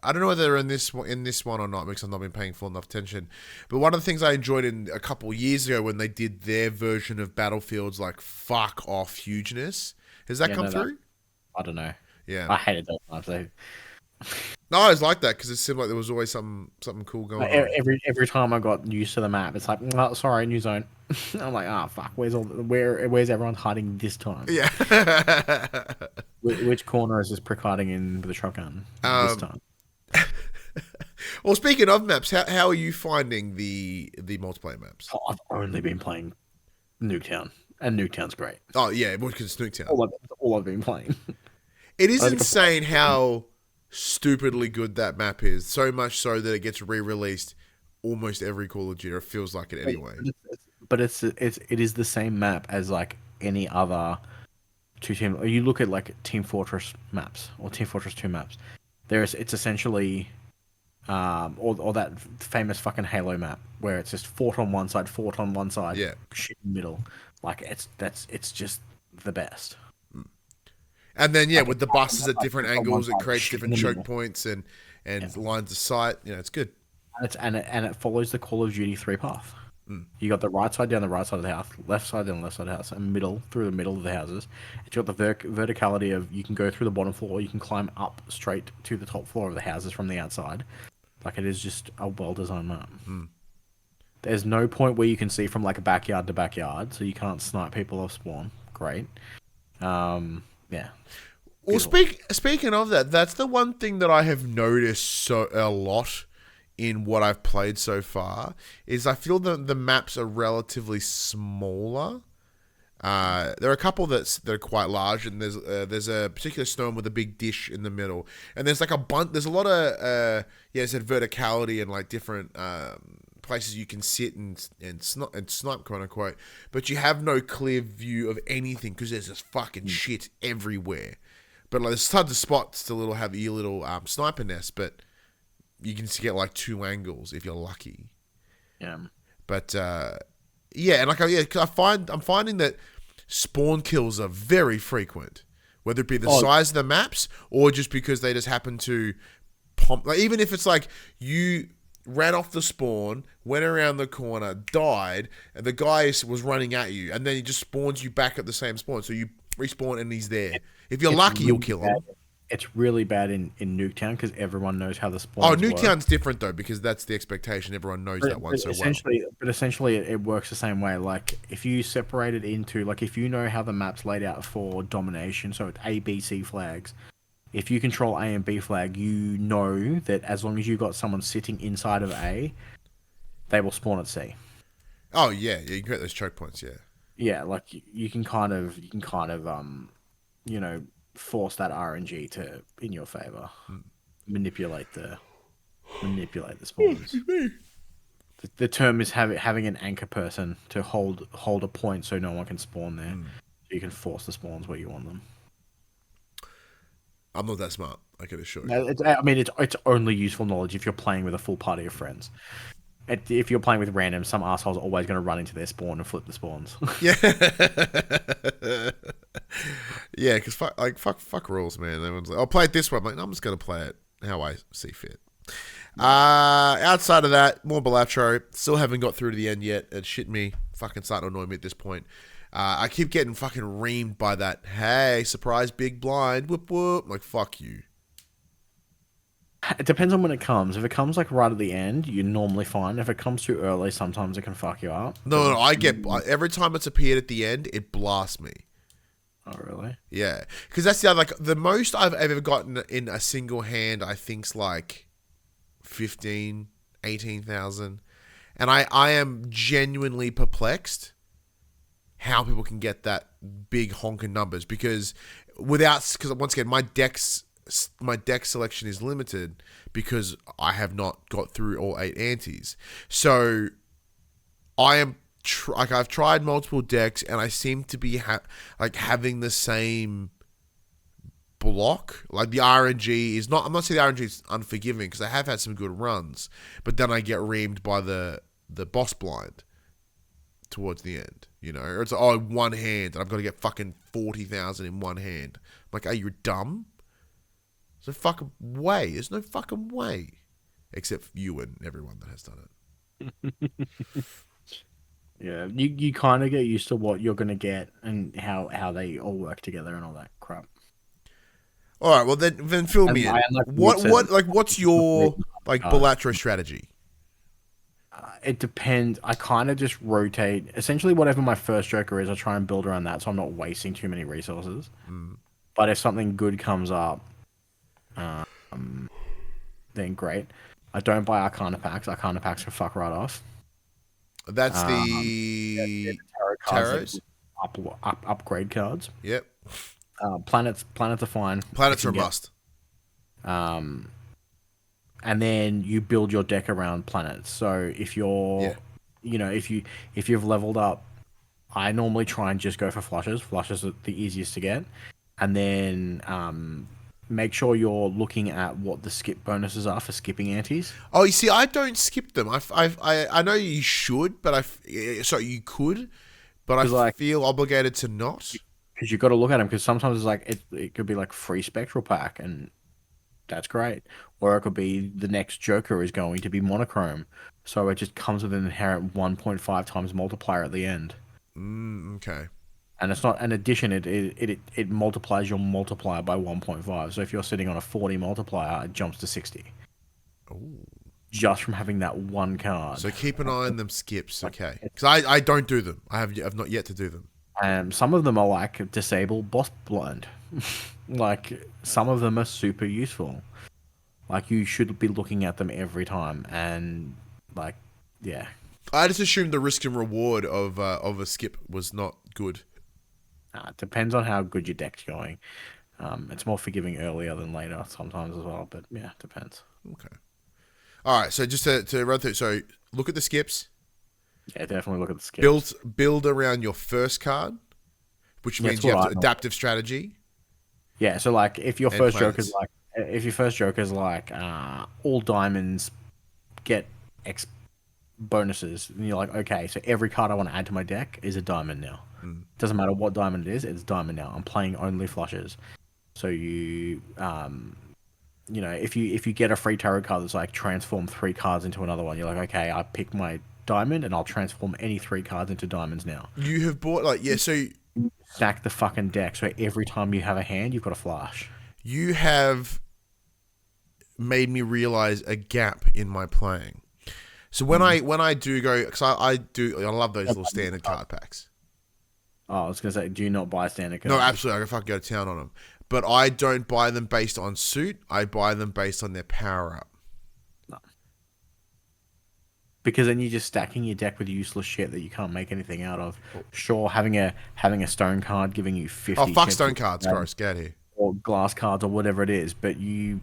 I don't know whether they're in this one or not because I've not been paying full enough attention. But one of the things I enjoyed in a couple of years ago when they did their version of Battlefield's like fuck off hugeness. Has that come through? I don't know. Yeah, I hated that one. So. No, I always liked that because it seemed like there was always something cool going on. Every time I got used to the map, it's like, oh, sorry, new zone. I'm like, fuck, where's everyone hiding this time? Yeah. Which corner is this prick hiding in with a shotgun this time? Well, speaking of maps, how are you finding the multiplayer maps? Oh, I've only been playing Nuketown, and Nuketown's great. Oh yeah, because it's Nuketown. All I've been playing. It is insane how stupidly good that map is. So much so that it gets re-released almost every Call of Duty. It feels like it anyway. But it is the same map as like any other two team. You look at like Team Fortress maps or Team Fortress 2 maps. It's essentially. Or that famous fucking Halo map where it's just fort on one side, yeah, shit in the middle. Like it's just the best. And then with the buses at different angles, it creates different choke points and lines of sight. It's good. And it follows the Call of Duty 3 path. You got the right side down the right side of the house, left side down the left side of the house, and middle through the middle of the houses. It's got the verticality of you can go through the bottom floor, you can climb up straight to the top floor of the houses from the outside. Like, it is just a well-designed map. There's no point where you can see from like a backyard to backyard, so you can't snipe people off spawn. Great. Yeah. Well, speaking of that, that's the one thing that I have noticed a lot in what I've played so far is I feel that the maps are relatively smaller. There are a couple that are quite large, and there's a particular stone with a big dish in the middle, and there's like a bunch. There's a lot of said verticality and like different places you can sit and snipe, quote unquote. But you have no clear view of anything because there's just fucking shit everywhere. But like there's tons of spots to have your little sniper nest, but you can get like 2 angles if you're lucky. Yeah. But and like cause I'm finding that spawn kills are very frequent, whether it be the size of the maps or just because they just happen to pump. Like, even if it's like you ran off the spawn, went around the corner, died, and the guy was running at you, and then he just spawns you back at the same spawn, so you respawn and he's there. If you're lucky, you'll kill him. It's really bad in Nuketown because everyone knows how the spawns work. Nuketown's different though because that's the expectation. Everyone knows that one so well. But essentially, it works the same way. Like if you separate it into if you know how the map's laid out for domination, so it's A, B, C flags. If you control A and B flag, you know that as long as you got someone sitting inside of A, they will spawn at C. Oh yeah, you can get those choke points. Yeah. Yeah, like you can kind of force that RNG to in your favor, manipulate the spawns. The term is having an anchor person to hold a point so no one can spawn there. So you can force the spawns where you want them. I'm not that smart, I can assure you. No, it's only useful knowledge if you're playing with a full party of friends. If you're playing with random, some asshole's always going to run into their spawn and flip the spawns. Yeah. Yeah, because fuck rules, man. Everyone's like, I'll play it this way. I'm like, no, I'm just going to play it how I see fit. Outside of that, more Balatro. Still haven't got through to the end yet. It shit me. Fucking starting to annoy me at this point. I keep getting fucking reamed by that, hey, surprise big blind, whoop whoop. I'm like, fuck you. It depends on when it comes. If it comes right at the end, you're normally fine. If it comes too early, sometimes it can fuck you up. No, I get every time it's appeared at the end, it blasts me. Oh really? Yeah, because that's the most I've ever gotten in a single hand. I think's like 15,000, 18,000, and I am genuinely perplexed how people can get that big honking numbers because once again my deck selection is limited because I have not got through all 8 antes. So I am I've tried multiple decks and I seem to be having the same block. Like the RNG is not. I'm not saying the RNG is unforgiving because I have had some good runs, but then I get reamed by the boss blind towards the end. Or it's one hand and I've got to get fucking 40,000 in one hand. I'm like, are you dumb? There's no fucking way. There's no fucking way. Except you and everyone that has done it. Yeah, you kind of get used to what you're going to get and how they all work together and all that crap. All right, well then fill me in. What's your Balatro strategy? It depends. I kind of just rotate. Essentially, whatever my first joker is, I try and build around that so I'm not wasting too many resources. But if something good comes up, then great. I don't buy Arcana packs. Arcana packs can fuck right off. That's the tarots, upgrade cards. Yep. Planets are fine. Planets are a must. And then you build your deck around planets. So if you're, if you've leveled up, I normally try and just go for flushes. Flushes are the easiest to get, and then make sure you're looking at what the skip bonuses are for skipping antes. Oh, you see, I don't skip them. I know you should, but you could, but I feel obligated to not. Because you've got to look at them. Because sometimes it's it could be like free spectral pack, and That's great. Or it could be the next Joker is going to be monochrome, so it just comes with an inherent 1.5 times multiplier at the end. Okay. And it's not an addition; it multiplies your multiplier by 1.5. So if you're sitting on a 40 multiplier, it jumps to 60. Oh. Just from having that one card. So keep an eye on them skips, okay? Because I don't do them. I've not yet to do them. Some of them are like disable boss blind. Like some of them are super useful. Like you should be looking at them every time, and like, yeah. I just assumed the risk and reward of a skip was not good. It depends on how good your deck's going. It's more forgiving earlier than later sometimes as well, but yeah, depends. Okay. All right, so just to run through, so look at the skips. Yeah, definitely look at the skips. Build around your first card, which means you have to adaptive strategy. Yeah, so like if your first joker's like all diamonds get X bonuses, and you're like, okay, so every card I want to add to my deck is a diamond now. Doesn't matter what diamond it is, it's diamond now. I'm playing only flushes. So you if you get a free tarot card that's like transform 3 cards into another one, you're like, okay, I pick my diamond and I'll transform any 3 cards into diamonds now. You have bought so stack the fucking deck, so every time you have a hand, you've got a flash. You have made me realize a gap in my playing. So when I do go, because I love those little standard card packs. Oh, I was gonna say, do you not buy standard cards? No, absolutely. I can fucking go to town on them. But I don't buy them based on suit. I buy them based on their power up. No. Because then you're just stacking your deck with useless shit that you can't make anything out of. Sure, having a stone card giving you 50. Oh, fuck stone cards, gross. Get out of here. Or glass cards or whatever it is, but you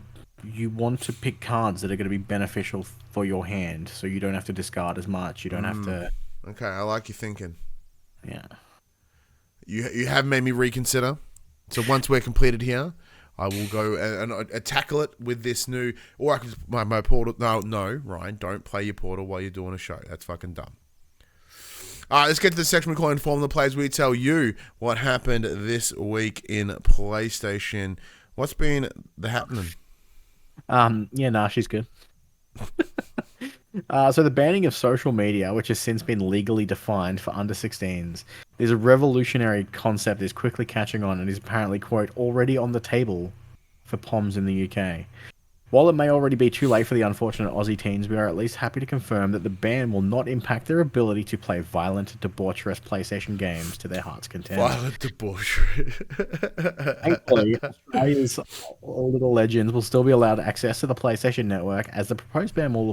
want to pick cards that are going to be beneficial for your hand, so you don't have to discard as much. You don't have to. Okay, I like your thinking. Yeah. You have made me reconsider. So once we're completed here, I will go and tackle it with this new. Or I can my portal. No, Ryan, don't play your portal while you're doing a show. That's fucking dumb. All right, let's get to the section we call Inform the Players. We tell you what happened this week in PlayStation. What's been the happening? She's good. So the banning of social media, which has since been legally defined for under 16s, is a revolutionary concept is quickly catching on and is apparently, quote, already on the table for POMs in the UK. While it may already be too late for the unfortunate Aussie teens, we are at least happy to confirm that the ban will not impact their ability to play violent, debaucherous PlayStation games to their heart's content. Violent debauchery. Thankfully, Australia's little legends will still be allowed access to the PlayStation Network, as the proposed ban will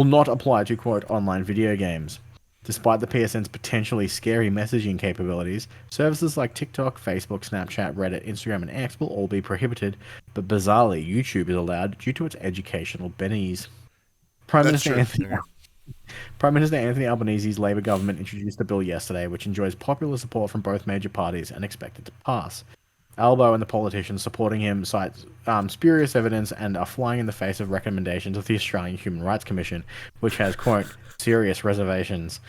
not apply to, quote, online video games. Despite the PSN's potentially scary messaging capabilities, services like TikTok, Facebook, Snapchat, Reddit, Instagram, and X will all be prohibited, but bizarrely, YouTube is allowed due to its educational bennies. Prime Minister Anthony Albanese's Labour government introduced a bill yesterday which enjoys popular support from both major parties and expected to pass. Albo and the politicians supporting him cite spurious evidence and are flying in the face of recommendations of the Australian Human Rights Commission, which has, quote, serious reservations.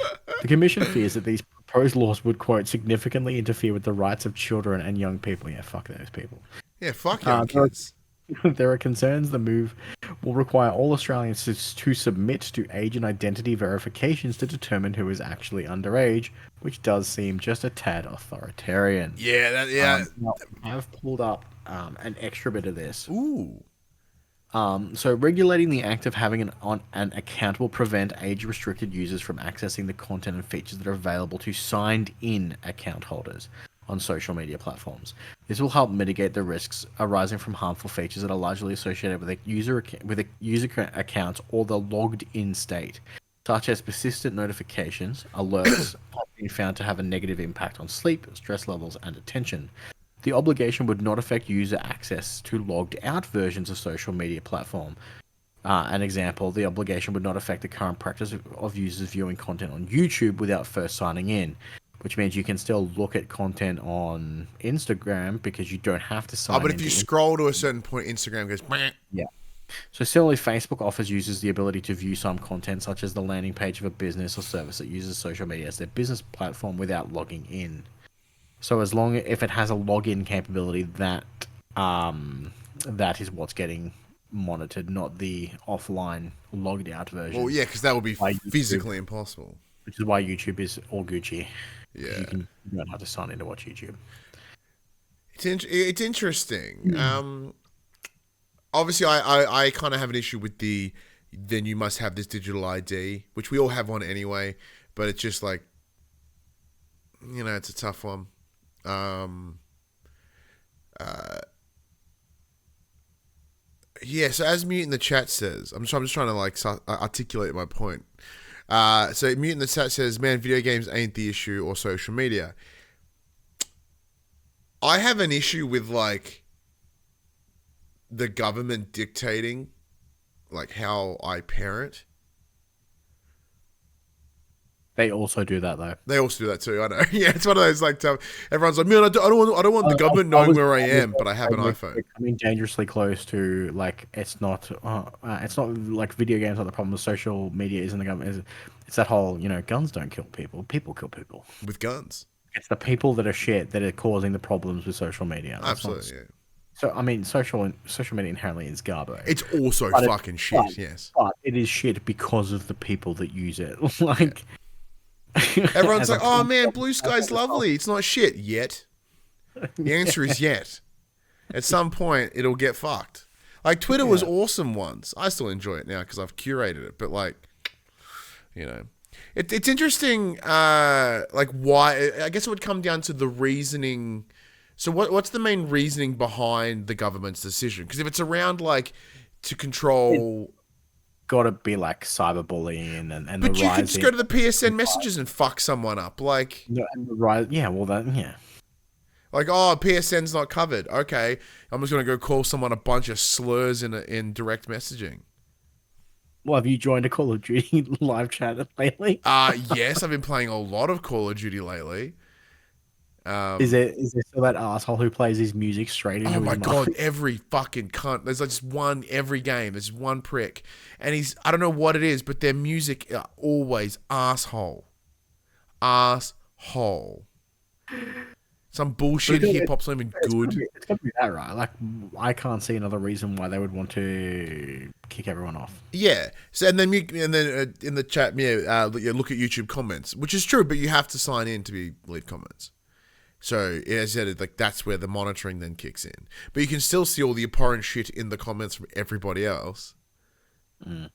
The Commission fears that these proposed laws would, quote, significantly interfere with the rights of children and young people. Yeah, fuck those people. Yeah, fuck young kids. There are concerns the move will require all Australians to submit to age and identity verifications to determine who is actually underage, which does seem just a tad authoritarian. Yeah, I've pulled up an extra bit of this. Ooh. So regulating the act of having an account will prevent age-restricted users from accessing the content and features that are available to signed-in account holders on social media platforms. This will help mitigate the risks arising from harmful features that are largely associated with a user accounts or the logged-in state, such as persistent notifications, alerts have been found to have a negative impact on sleep, stress levels, and attention. The obligation would not affect user access to logged-out versions of social media platform. An example, the obligation would not affect the current practice of users viewing content on YouTube without first signing in, which means you can still look at content on Instagram because you don't have to sign in. But if you scroll to a certain point, Instagram goes, meh. Yeah. So similarly, Facebook offers users the ability to view some content, such as the landing page of a business or service that uses social media as their business platform without logging in. So if it has a login capability, that that is what's getting monitored, not the offline logged out version. Well, yeah, because that would be Why physically impossible. Which is why YouTube is all Gucci. Yeah. You don't have to sign in to watch YouTube. It's interesting. Obviously, I kind of have an issue with then you must have this digital ID, which we all have one anyway, but it's just like, it's a tough one. Yeah, so as Mute in the chat says, I'm just trying to like articulate my point. So Mute in the chat says, man, video games ain't the issue or social media. I have an issue with like the government dictating like how I parent. They also do that though. They also do that too. I know. Yeah, it's one of those like everyone's like, man, I don't want the government knowing where I am, but I have an iPhone. Coming dangerously close to like it's not like video games are the problem. Social media isn't the government. It's that whole guns don't kill people. People kill people with guns. It's the people that are shit that are causing the problems with social media. Absolutely. Yeah. So I mean, social media inherently is garbage. It's also fucking shit. Yes. But it is shit because of the people that use it. Like. Yeah. Everyone's like, oh man, Blue Sky's lovely. It's not shit yet. The answer is yet. At some point, it'll get fucked. Like, Twitter was awesome once. I still enjoy it now because I've curated it. But, like, it's interesting, like, why. I guess it would come down to the reasoning. So what's the main reasoning behind the government's decision? Because if it's around, like, to control... Got to be like cyberbullying and but you can just go to the PSN messages and fuck someone up, like like PSN's not covered. Okay, I'm just gonna go call someone a bunch of slurs in direct messaging. Well, have you joined a Call of Duty live chat lately? Yes, I've been playing a lot of Call of Duty lately. Is there still that asshole who plays his music straight into his my mind? God, every fucking cunt. There's like just one every game. There's one prick. And I don't know what it is, but their music always asshole. Asshole. Some bullshit hip-hop's not even good. It's got to be that, right? Like, I can't see another reason why they would want to kick everyone off. Yeah. So and then in the chat, look at YouTube comments, which is true, but you have to sign in to leave comments. So as I said, like that's where the monitoring then kicks in. But you can still see all the abhorrent shit in the comments from everybody else. Mm.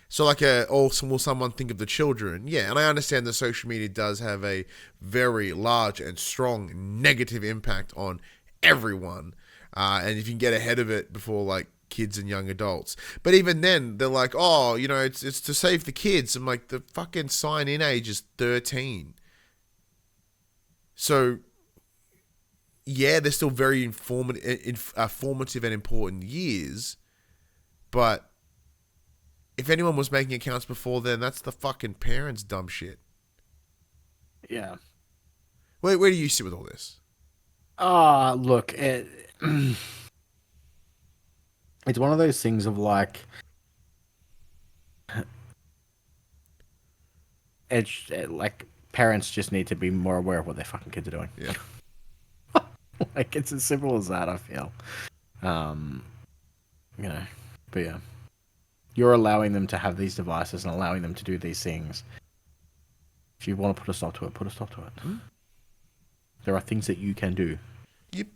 So like, will someone think of the children? Yeah, and I understand that social media does have a very large and strong negative impact on everyone. And if you can get ahead of it before like kids and young adults. But even then, they're like, oh, it's to save the kids. I'm like, the fucking sign-in age is 13. So... yeah, they're still very formative and important years, but if anyone was making accounts before then, that's the fucking parents' dumb shit. Yeah. Where do you sit with all this? Look, it's one of those things of like, like parents just need to be more aware of what their fucking kids are doing. Yeah. Like, it's as simple as that, I feel. But yeah. You're allowing them to have these devices and allowing them to do these things. If you want to put a stop to it, put a stop to it. Hmm? There are things that you can do. Yep.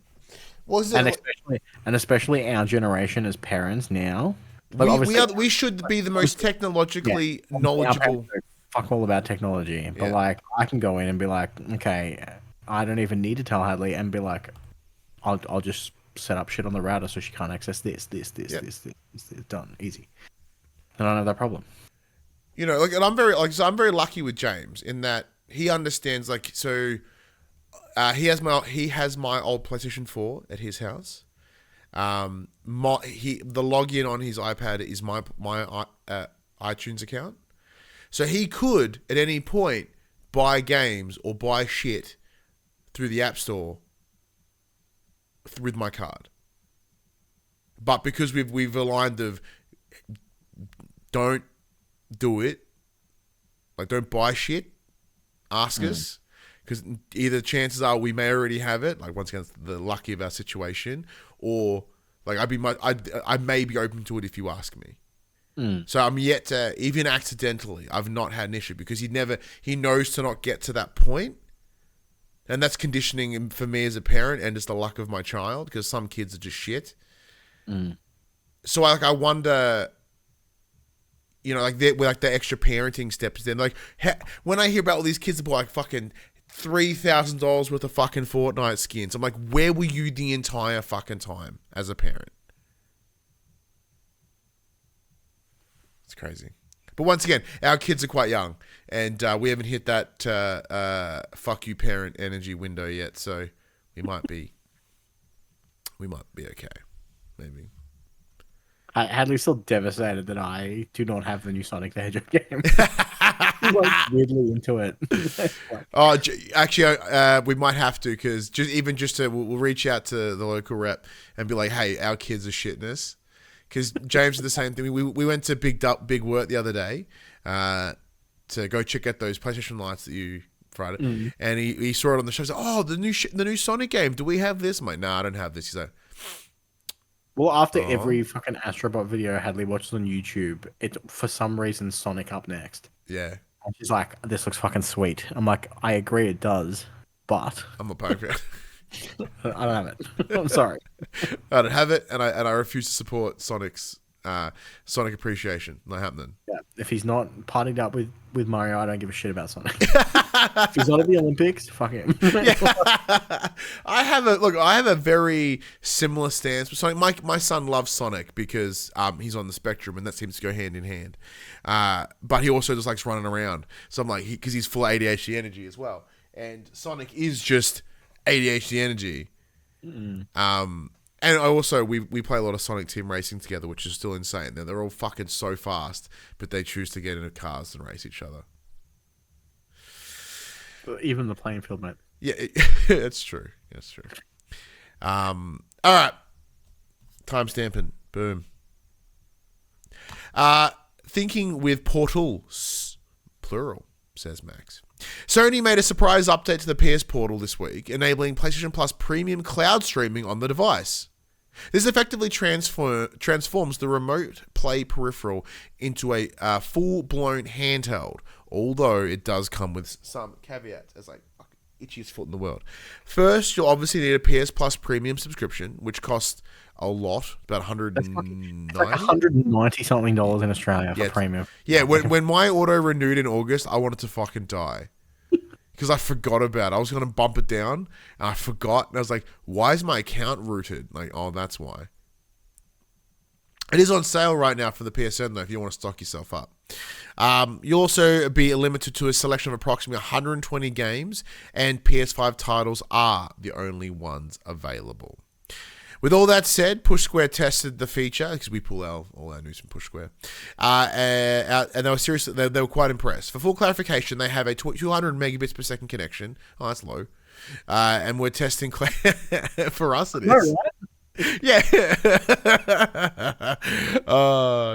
And especially our generation as parents now. Like we should be the most technologically knowledgeable. Fuck all about technology. But like, I can go in and be like, okay... I don't even need to tell Hadley and be like, I'll just set up shit on the router so she can't access this, done, easy. And I don't have that problem. Like, and I'm very lucky with James in that he understands. Like, so he has my old PlayStation 4 at his house. The login on his iPad is my iTunes account, so he could at any point buy games or buy shit through the App Store with my card. But because we've aligned of don't do it, like don't buy shit, ask us, because either chances are we may already have it, like once again the lucky of our situation, or Like I may be open to it if you ask me. Mm. So I'm yet to, even accidentally, I've not had an issue because he knows to not get to that point. And that's conditioning for me as a parent and just the luck of my child because some kids are just shit. Mm. So I wonder, you know, like the extra parenting steps. Then like when I hear about all these kids that buy like fucking $3,000 worth of fucking Fortnite skins, I'm like, where were you the entire fucking time as a parent? It's crazy. But once again, our kids are quite young, and we haven't hit that fuck you parent energy window yet. So we might be okay, maybe. Hadley's still devastated that I do not have the new Sonic the Hedgehog game. I'm like weirdly into it. Oh, actually, we might have to because we'll reach out to the local rep and be like, hey, our kids are shitness. Because James did the same thing. We went to Big Wort the other day to go check out those PlayStation lights that you Friday, and he saw it on the show. He's like, "Oh, the new Sonic game. Do we have this?" I'm like, "No, I don't have this." He's like, well, after every fucking Astro Bot video Hadley watches on YouTube, it for some reason Sonic up next. Yeah, and she's like, "This looks fucking sweet." I'm like, "I agree, it does, but I'm a punk fan." I don't have it. I'm sorry. I don't have it, and I refuse to support Sonic's Sonic appreciation. Not happening. Yeah, if he's not partied up with Mario, I don't give a shit about Sonic. If he's not at the Olympics, fuck him. I have a very similar stance with Sonic. My son loves Sonic because he's on the spectrum, and that seems to go hand in hand. But he also just likes running around. So I'm like, because he's full of ADHD energy as well, and Sonic is just ADHD energy. And I also we play a lot of Sonic Team Racing together, which is still insane. They're all fucking so fast, but they choose to get into cars and race each other. Even the playing field, mate. Yeah, it's true. That's true. All right, time stamping. Boom. Thinking with portals, plural, says Max. Sony made a surprise update to the PS Portal this week, enabling PlayStation Plus premium cloud streaming on the device. This effectively transforms the remote play peripheral into a full-blown handheld, although it does come with some caveats, as like itchiest foot in the world. First, you'll obviously need a PS Plus premium subscription, which costs a lot, about $190. It's like $190 something in Australia for premium. Yeah, when my auto renewed in August, I wanted to fucking die. Because I forgot about it. I was going to bump it down, and I forgot. And I was like, why is my account rooted? Like, oh, that's why. It is on sale right now for the PSN, though, if you want to stock yourself up. You'll also be limited to a selection of approximately 120 games, and PS5 titles are the only ones available. With all that said, Push Square tested the feature, because we pull all our news from Push Square, and they were seriously, they were quite impressed. For full clarification, they have a 200 megabits per second connection. Oh, that's low. And we're testing, for us it is. Right? Yeah.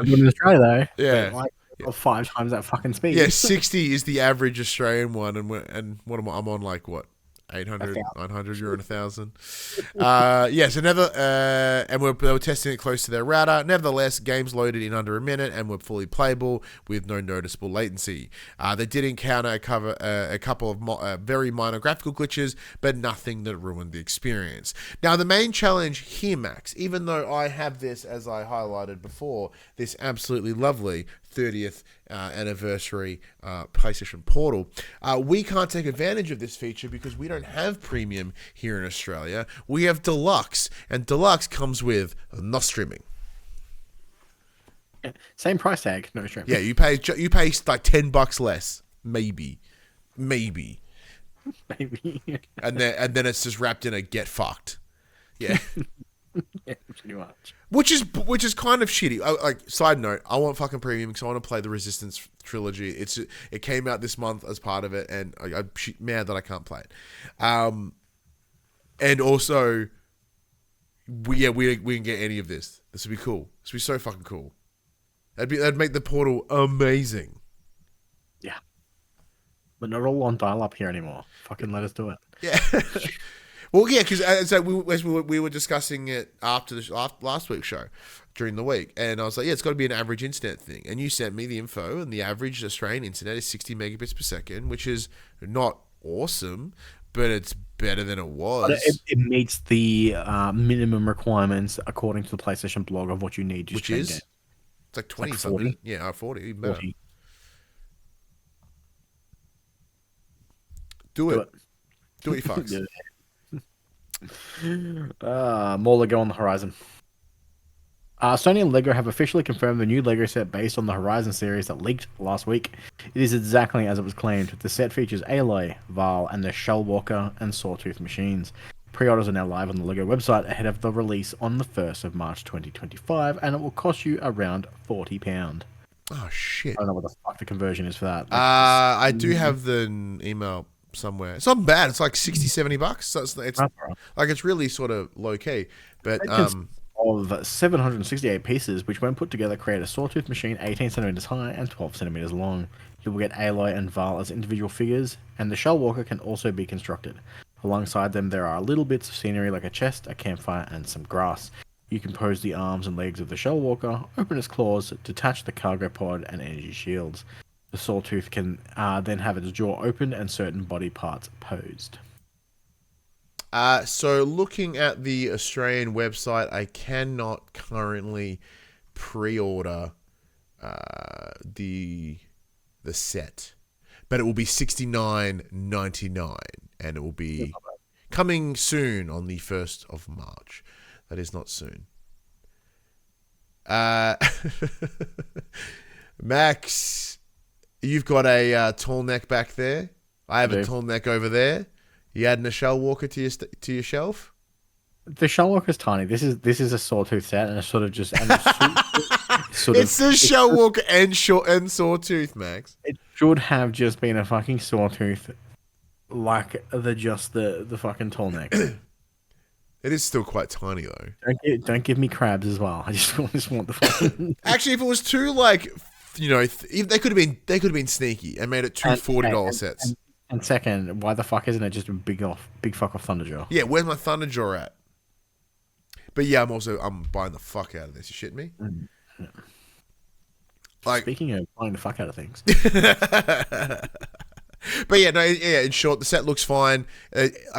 In Australia, though. Yeah. Like 5 times that fucking speed. Yeah, 60 is the average Australian one, and what am I? I'm on like what? 800, 900, you're on 1,000. So and they were testing it close to their router. Nevertheless, games loaded in under a minute and were fully playable with no noticeable latency. They did encounter a couple of very minor graphical glitches, but nothing that ruined the experience. Now, the main challenge here, Max, even though I have this, as I highlighted before, this absolutely lovely 30th anniversary PlayStation Portal, we can't take advantage of this feature because we don't have premium here in Australia. We have deluxe, and deluxe comes with no streaming. Same price tag, no streaming. Yeah, you pay like $10 less, maybe, maybe, and then it's just wrapped in a get fucked. Yeah. Yeah, pretty much. Which is kind of shitty. Like, side note, I want fucking premium because I want to play the Resistance trilogy. It came out this month as part of it, and I'm mad that I can't play it. And also, we can get any of this. This would be cool. This would be so fucking cool. That'd make the Portal amazing. Yeah, but not all on dial-up here anymore. Fucking let us do it. Yeah. Well, yeah, because as we were discussing it after the last week's show during the week, and I was like, yeah, it's got to be an average internet thing. And you sent me the info, and the average Australian internet is 60 megabits per second, which is not awesome, but it's better than it was. But it meets the minimum requirements according to the PlayStation blog of what you need to stream games. It's like 20 something. 40. Yeah, 40. Even better. 40. Do it. Do it, you fucks. More Lego on the horizon. Sony and Lego have officially confirmed the new Lego set based on the Horizon series that leaked last week. It is exactly as it was claimed. The set features Aloy, Val, and the Shellwalker and Sawtooth machines. Pre-orders are now live on the Lego website ahead of the release on the 1st of March 2025, and it will cost you around £40. Oh, shit. I don't know what the fuck the conversion is for that. I do have the email somewhere. It's not bad. It's like $60-$70. So it's like it's really sort of low key. But of 768 pieces, which when put together create a Sawtooth machine 18 centimeters high and 12 centimeters long. You will get Aloy and Val as individual figures, and the Shellwalker can also be constructed. Alongside them, there are little bits of scenery like a chest, a campfire, and some grass. You can pose the arms and legs of the Shellwalker, open its claws, detach the cargo pod and energy shields. The Sawtooth can then have its jaw opened and certain body parts posed. So looking at the Australian website, I cannot currently pre-order the set, but it will be $69.99, and it will be coming soon on the 1st of March. That is not soon. Max, you've got a tall neck back there. I have a tall neck over there. You adding a Shellwalker to your shelf? The Shellwalker's tiny. This is a Sawtooth set, and it's sort of just. It's a Shellwalker and Sawtooth, Max. It should have just been a fucking Sawtooth, like the fucking tall neck. It is still quite tiny though. Don't give me crabs as well. I just want the fucking. Actually, if it was too they could have been sneaky and made it two $40 sets. And second, why the fuck isn't it just a big fuck off Thunderjaw? Yeah, where's my Thunderjaw at? But yeah, I'm buying the fuck out of this. You shitting me? Yeah. Like, speaking of buying the fuck out of things. But yeah, in short, the set looks fine.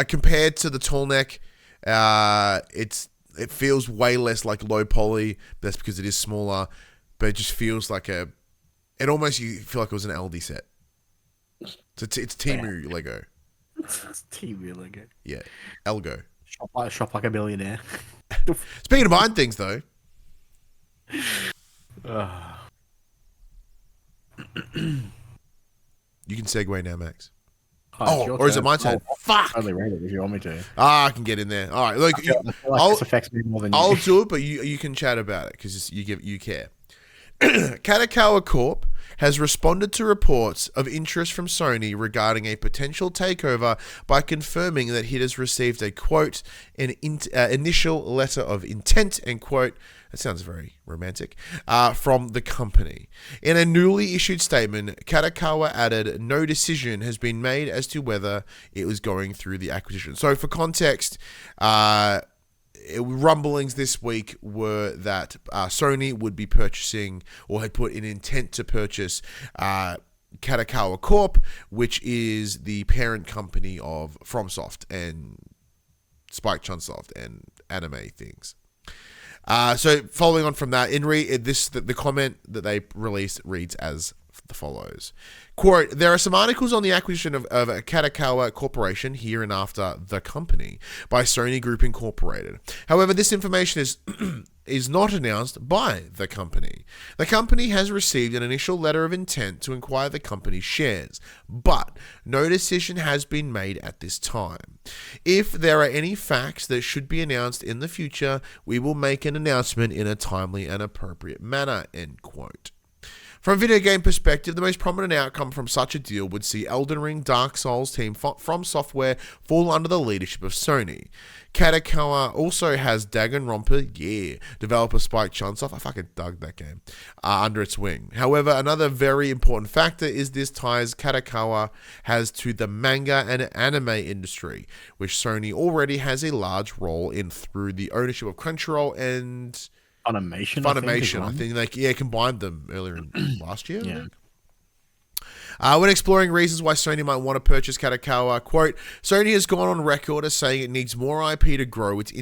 Compared to the tall neck, it feels way less like low poly. That's because it is smaller, but it just feels like you feel like it was an LD set. It's Temu Lego. It's Temu Lego. Yeah, Elgo. Shop like a billionaire. Speaking of buying things, though. You can segue now, Max. Or is it my turn? Fuck! I'll rate it if you want me to. I can get in there. All right, look. This affects me more than you. I'll do it, but you can chat about it because you care. Kadokawa Corp has responded to reports of interest from Sony regarding a potential takeover by confirming that it has received a quote, an initial letter of intent, end quote. That sounds very romantic, from the company. In a newly issued statement, Kadokawa added, no decision has been made as to whether it was going through the acquisition. So for context, rumblings this week were that Sony would be purchasing, or had put an intent to purchase, Kadokawa Corp, which is the parent company of FromSoft and Spike Chunsoft and anime things. So following on from that, the comment that they released reads as follows. Quote, there are some articles on the acquisition of Kadokawa Corporation, hereinafter the company, by Sony Group Incorporated. However, this information is not announced by the company. The company has received an initial letter of intent to acquire the company's shares, but no decision has been made at this time. If there are any facts that should be announced in the future, we will make an announcement in a timely and appropriate manner, end quote. From a video game perspective, the most prominent outcome from such a deal would see Elden Ring, Dark Souls team From Software fall under the leadership of Sony. Kadokawa also has Danganronpa, developer Spike Chunsoft, I fucking dug that game, under its wing. However, another very important factor is this ties Kadokawa has to the manga and anime industry, which Sony already has a large role in through the ownership of Crunchyroll and Funimation. I think they combined them earlier in last year. Yeah. When exploring reasons why Sony might want to purchase Kadokawa, quote, Sony has gone on record as saying it needs more IP to grow its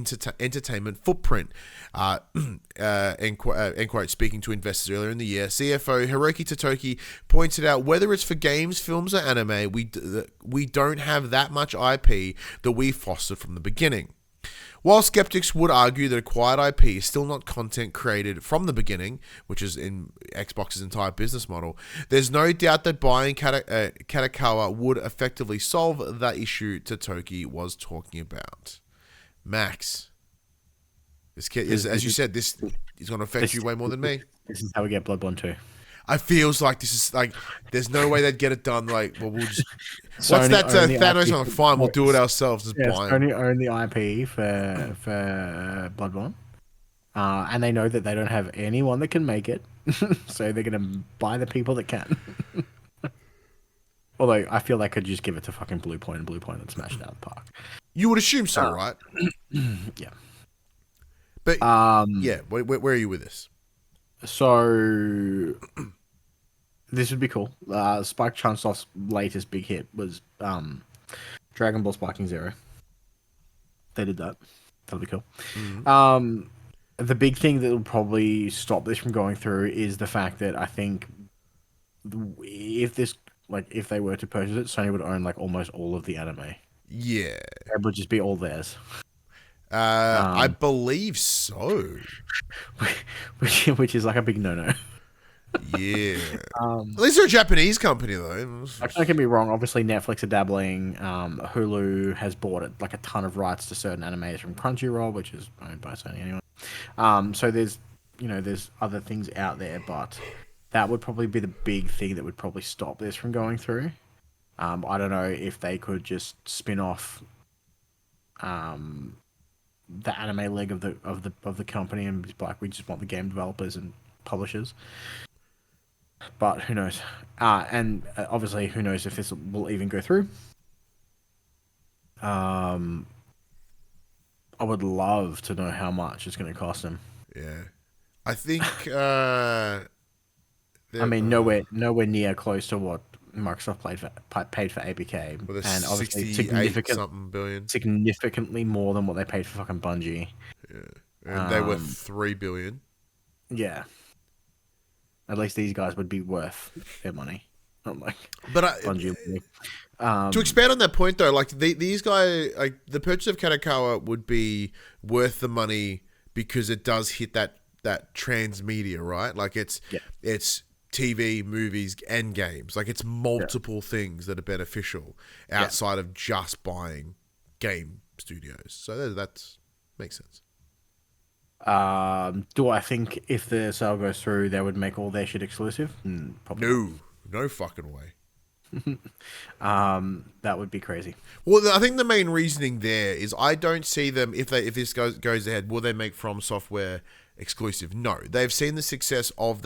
entertainment footprint, end quote, speaking to investors earlier in the year. CFO Hiroki Totoki pointed out, whether it's for games, films, or anime, we don't have that much IP that we fostered from the beginning. While skeptics would argue that acquired IP is still not content created from the beginning, which is in Xbox's entire business model, there's no doubt that buying Kadokawa would effectively solve that issue Totoki was talking about. Max, this kid is, as you said, this is going to affect you way more than me. This is how we get Bloodborne 2. I feels like this is like there's no way they'd get it done. Like, well, we'll just what's that Thanos on? Fine, we'll do it ourselves. Just buy Sony own the IP for Bloodborne, and they know that they don't have anyone that can make it, so they're gonna buy the people that can. Although I feel they could just give it to fucking Bluepoint, and Bluepoint would smash it out of the park. You would assume so, right? Yeah. But yeah, where are you with this? So this would be cool. Spike Chunsoft's latest big hit was Dragon Ball Sparking Zero. They did that. That'll be cool. Mm-hmm. The big thing that will probably stop this from going through is the fact that I think if they were to purchase it, Sony would own like almost all of the anime. Yeah, it would just be all theirs. I believe so. Which is like a big no-no. Yeah. At least they're a Japanese company, though. I can be wrong. Obviously, Netflix are dabbling. Hulu has bought like a ton of rights to certain animes from Crunchyroll, which is owned by Sony anyway. So there's other things out there, but that would probably be the big thing that would probably stop this from going through. I don't know if they could just spin off the anime leg of the company and be like, we just want the game developers and publishers. But who knows? And obviously, who knows if this will even go through? I would love to know how much it's going to cost them. Yeah, I think. I mean, nowhere near close to what Microsoft paid for APK, and obviously significantly more than what they paid for fucking Bungie. Yeah, and they were $3 billion. Yeah, at least these guys would be worth their money. I'm like, but Bungie. To expand on that point, though, like these guys, like the purchase of Kadokawa would be worth the money because it does hit that transmedia, right? Like it's TV, movies, and games. Like, it's multiple things that are beneficial outside of just buying game studios. So that makes sense. Do I think if the sale goes through, they would make all their shit exclusive? Probably no fucking way. That would be crazy. Well, I think the main reasoning there is I don't see them, if this goes ahead, will they make From Software exclusive? No. They've seen the success of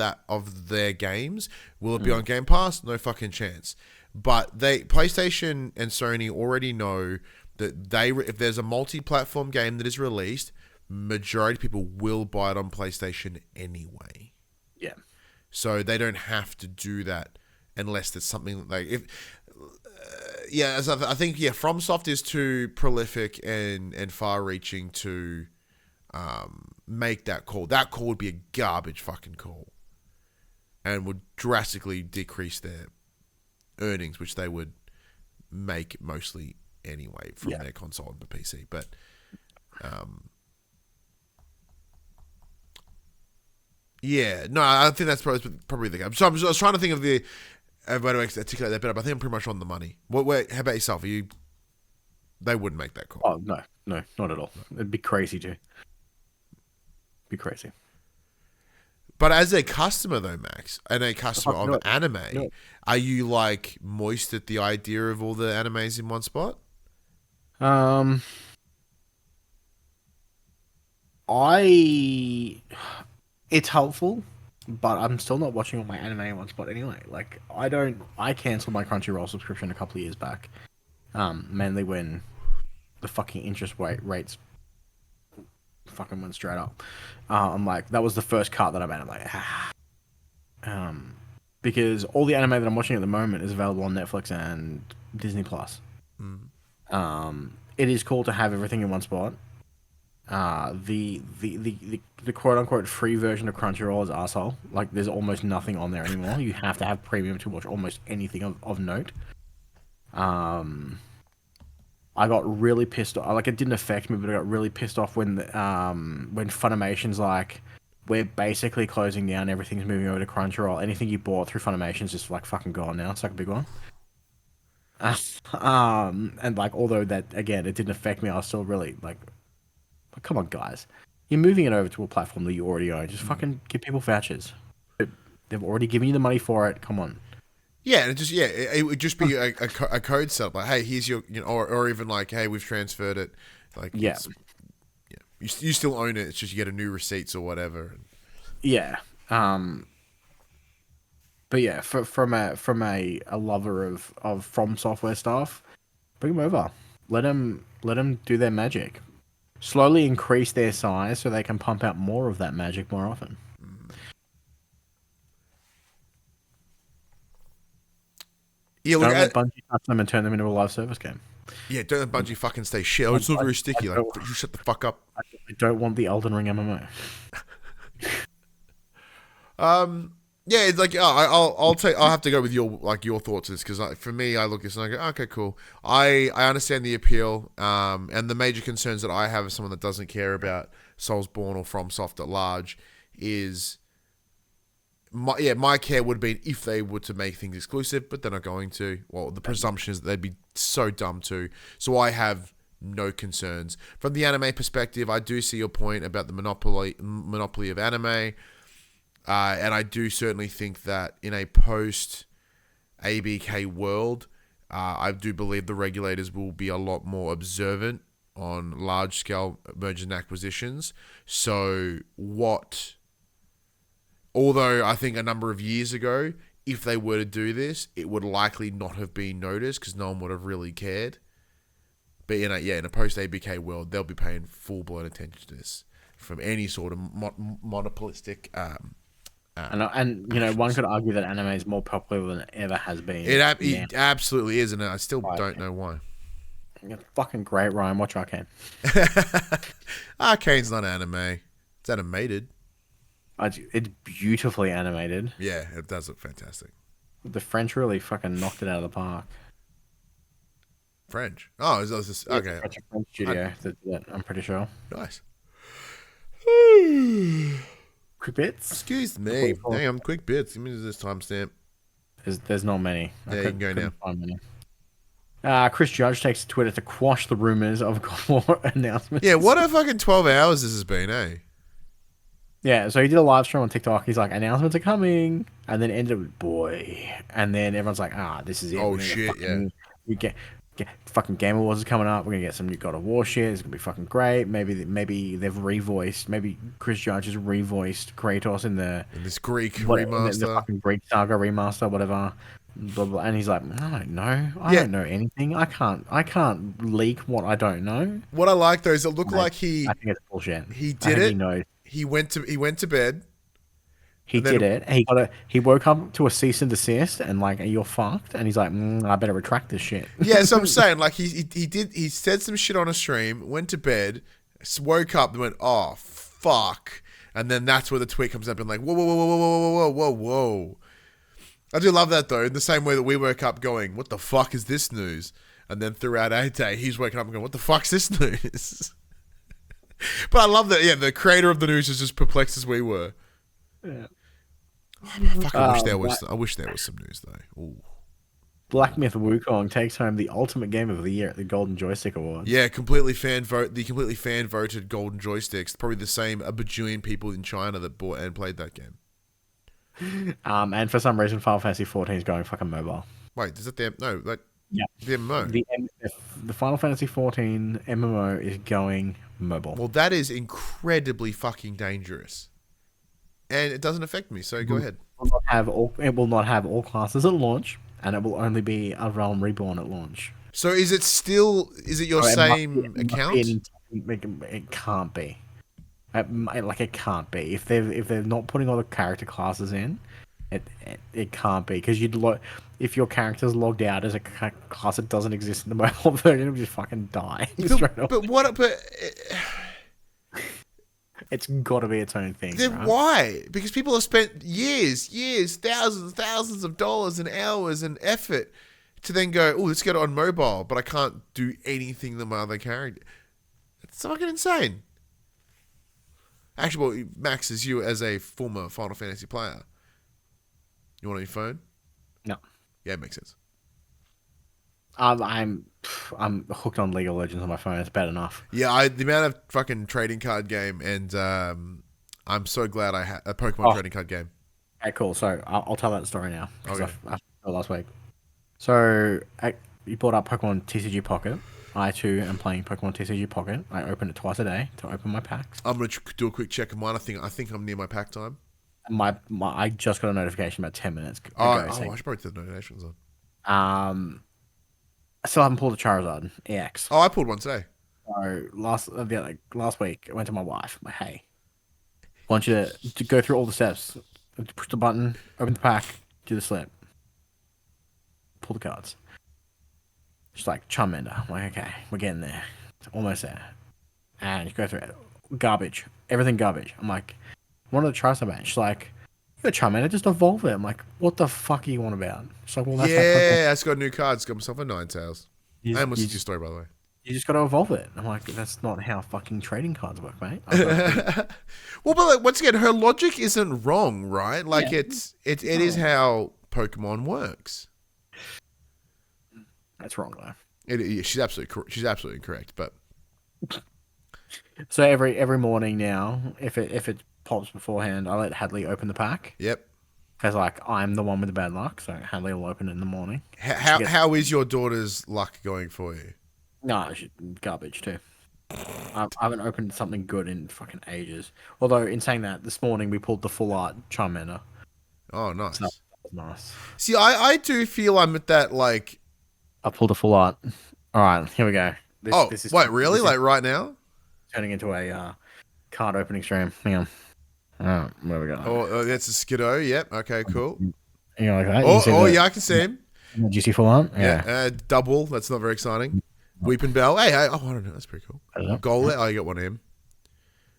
their games. Will it be on Game Pass? No fucking chance. But PlayStation and Sony already know that if there's a multi-platform game that is released, majority of people will buy it on PlayStation anyway. Yeah. So they don't have to do that unless there's something like I think FromSoft is too prolific and far-reaching to make that call. That call would be a garbage fucking call, and would drastically decrease their earnings, which they would make mostly anyway from their console and the PC. But I think that's probably the game. So I was trying to think of the way to articulate that better, but I think I'm pretty much on the money. How about yourself? They wouldn't make that call. Oh, no, not at all. It'd be crazy to. Be crazy. But as a customer though, Max, and a customer fuck, of anime, no. are you like moist at the idea of all the animes in one spot? It's helpful, but I'm still not watching all my anime in one spot anyway. Like, I canceled my Crunchyroll subscription a couple of years back. Mainly when the fucking interest rates fucking went straight up. I'm like, that was the first cut that I made. I'm like, because all the anime that I'm watching at the moment is available on Netflix and Disney Plus. It is cool to have everything in one spot. The quote unquote free version of Crunchyroll is arsehole. Like, there's almost nothing on there anymore. You have to have premium to watch almost anything of note. I got really pissed off. Like, it didn't affect me, but I got really pissed off when Funimation's like, we're basically closing down. Everything's moving over to Crunchyroll. Anything you bought through Funimation's just like fucking gone now. It's like a big one. And like, although that again, it didn't affect me, I was still really like, come on, guys, you're moving it over to a platform that you already own. Just fucking give people vouchers. They've already given you the money for it. Come on. Yeah, and it would just be a code setup. Like, hey, here's your, or even like, hey, we've transferred it. Like, yeah, you still own it. It's just you get a new receipts or whatever. Yeah. But yeah, from a lover of From Software stuff, bring them over. Let them do their magic. Slowly increase their size so they can pump out more of that magic more often. Yeah, look, don't let Bungie touch them and turn them into a live service game. Yeah, don't let Bungie fucking stay shit. Oh, it's not very sticky. Like, you shut the fuck up. I don't want the Elden Ring MMO. Yeah, it's like I'll have to go with your thoughts on this, because for me, I look at this and I go, okay, cool. I understand the appeal, and the major concerns that I have as someone that doesn't care about Soulsborne or FromSoft at large is my care would have been if they were to make things exclusive, but they're not going to. Well, the presumption is that they'd be so dumb too. So I have no concerns. From the anime perspective, I do see your point about the monopoly of anime, and I do certainly think that in a post-ABK world, I do believe the regulators will be a lot more observant on large-scale mergers and acquisitions. So although I think a number of years ago, if they were to do this, it would likely not have been noticed because no one would have really cared. But in a post-ABK world, they'll be paying full-blown attention to this from any sort of monopolistic. And one could argue that anime is more popular than it ever has been. It absolutely is, and I still don't know why. It's fucking great, Ryan. Watch Arcane. Arcane's not anime. It's animated. It's beautifully animated. Yeah, it does look fantastic. The French really fucking knocked it out of the park. French? Oh, is this okay? French studio. I'm pretty sure. Nice. QUICKBITS? Excuse me. Damn, QUICKBITS. Give me this timestamp. There's not many. Yeah, you can go now. Find many. Chris Judge takes to Twitter to quash the rumors of God of War announcements. Yeah, what a fucking 12 hours this has been, eh? Yeah, so he did a live stream on TikTok. He's like, announcements are coming, and then ended with boy, and then everyone's like, this is it. Oh shit, We get fucking Game Awards is coming up. We're gonna get some new God of War shit. It's gonna be fucking great. Maybe they've revoiced. Maybe Chris Judge has revoiced Kratos in this Greek remaster, the fucking Greek saga remaster, whatever. Blah, blah. And he's like, I don't know. I don't know anything. I can't leak what I don't know. What I like though is it looked like I think it's bullshit. He did it. He knows. He went to bed. He did it. He woke up to a cease and desist, and like, you're fucked. And he's like, I better retract this shit. Yeah, so I'm saying, like, he said some shit on a stream, went to bed, woke up, and went, oh fuck, and then that's where the tweet comes up and like, whoa. I do love that though. In the same way that we woke up going, what the fuck is this news? And then throughout our day, he's waking up and going, what the fuck's this news? But I love that. Yeah, the creator of the news is as perplexed as we were. Yeah. I wish there was some news though. Ooh. Black Myth Wukong takes home the ultimate game of the year at the Golden Joystick Awards. Yeah, completely fan voted Golden Joysticks. Probably the same a bajillion people in China that bought and played that game. And for some reason, Final Fantasy 14 is going fucking mobile. Wait, is that the Yeah. the MMO? The Final Fantasy 14 MMO is going mobile. Well, that is incredibly fucking dangerous, and it doesn't affect me. So go ahead. It will not have all classes at launch, and it will only be a Realm Reborn at launch. So is it your same account? It can't be. It can't be. If they're not putting all the character classes in, it can't be, because if your character's logged out as a class that doesn't exist in the mobile version, it'll just fucking die. But it's got to be its own thing. Then right? why? Because people have spent years, thousands of dollars and hours and effort to then go, oh, let's get it on mobile, but I can't do anything to my other character. It's fucking insane. Actually, well, Max, as a former Final Fantasy player, you want on your phone? No. Yeah, it makes sense. I'm hooked on League of Legends on my phone. It's bad enough. Yeah, the amount of fucking trading card game, and I'm so glad I had a Pokemon trading card game. Okay, cool. So I'll tell that story now. Okay. I told last week. So you brought up Pokemon TCG Pocket. I too am playing Pokemon TCG Pocket. I open it twice a day to open my packs. I'm gonna do a quick check of mine. I think I'm near my pack time. I just got a notification about 10 minutes ago. I should probably put the notifications on. I still haven't pulled a Charizard EX. Oh, I pulled one today. So last week, I went to my wife. I'm like, hey, I want you to go through all the steps. Push the button, open the pack, do the slip, pull the cards. She's like, Charmander. I'm like, okay, we're getting there. It's almost there. And you go through it. Garbage. Everything garbage. I'm like, one of the Charizard. She's like, you got Charmander, just evolve it. I'm like, what the fuck are you on about? She's like, well, that's I just got new cards. Got myself a Ninetales. I almost listened to your story, by the way. You just got to evolve it. I'm like, that's not how fucking trading cards work, mate. Well, but like, once again, her logic isn't wrong, right? Like, it is how Pokemon works. That's wrong though. She's absolutely correct. But so every morning now, if it pops beforehand, I let Hadley open the pack. Yep. Because like I'm the one with the bad luck, so Hadley will open it in the morning. How is your daughter's luck going for you? No, garbage too. I haven't opened something good in fucking ages. Although in saying that, this morning we pulled the full art Charmander. Oh, nice. So that was nice. See, I do feel I'm at that like. I pulled a full art. All right, here we go. This is really? Like right now? Turning into a card opening stream. Hang on. Oh, where we go? Oh, that's a Skiddo. Yep. Okay, cool. You know, like that? Yeah, I can see him. Did you see full art? Yeah. Double. That's not very exciting. Weeping Bell. Hey, I don't know. That's pretty cool. Golett. Oh, you got one of him.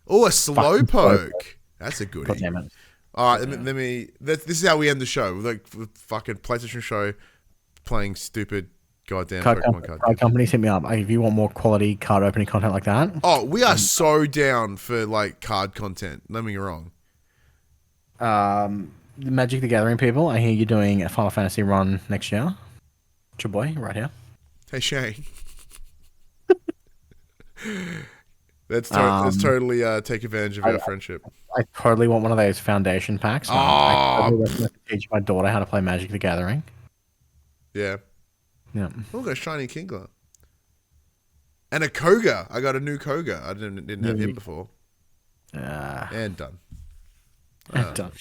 Oh, a Slowpoke. That's a goodie. God damn it. All right, let me. This is how we end the show. Like fucking PlayStation show, playing stupid goddamn Pokemon card. Card companies hit me up if you want more quality card opening content like that. Oh, we are so down for like card content. Don't get me wrong. The Magic the Gathering people, I hear you're doing a Final Fantasy run next year. It's your boy right here. Hey Shane. Let's totally take advantage of our friendship. I totally want one of those foundation packs. I totally recommend to teach my daughter how to play Magic the Gathering. Yeah. Yeah. Oh, got a shiny Kingler. And a Koga. I got a new Koga. I didn't have him before. And done. Done.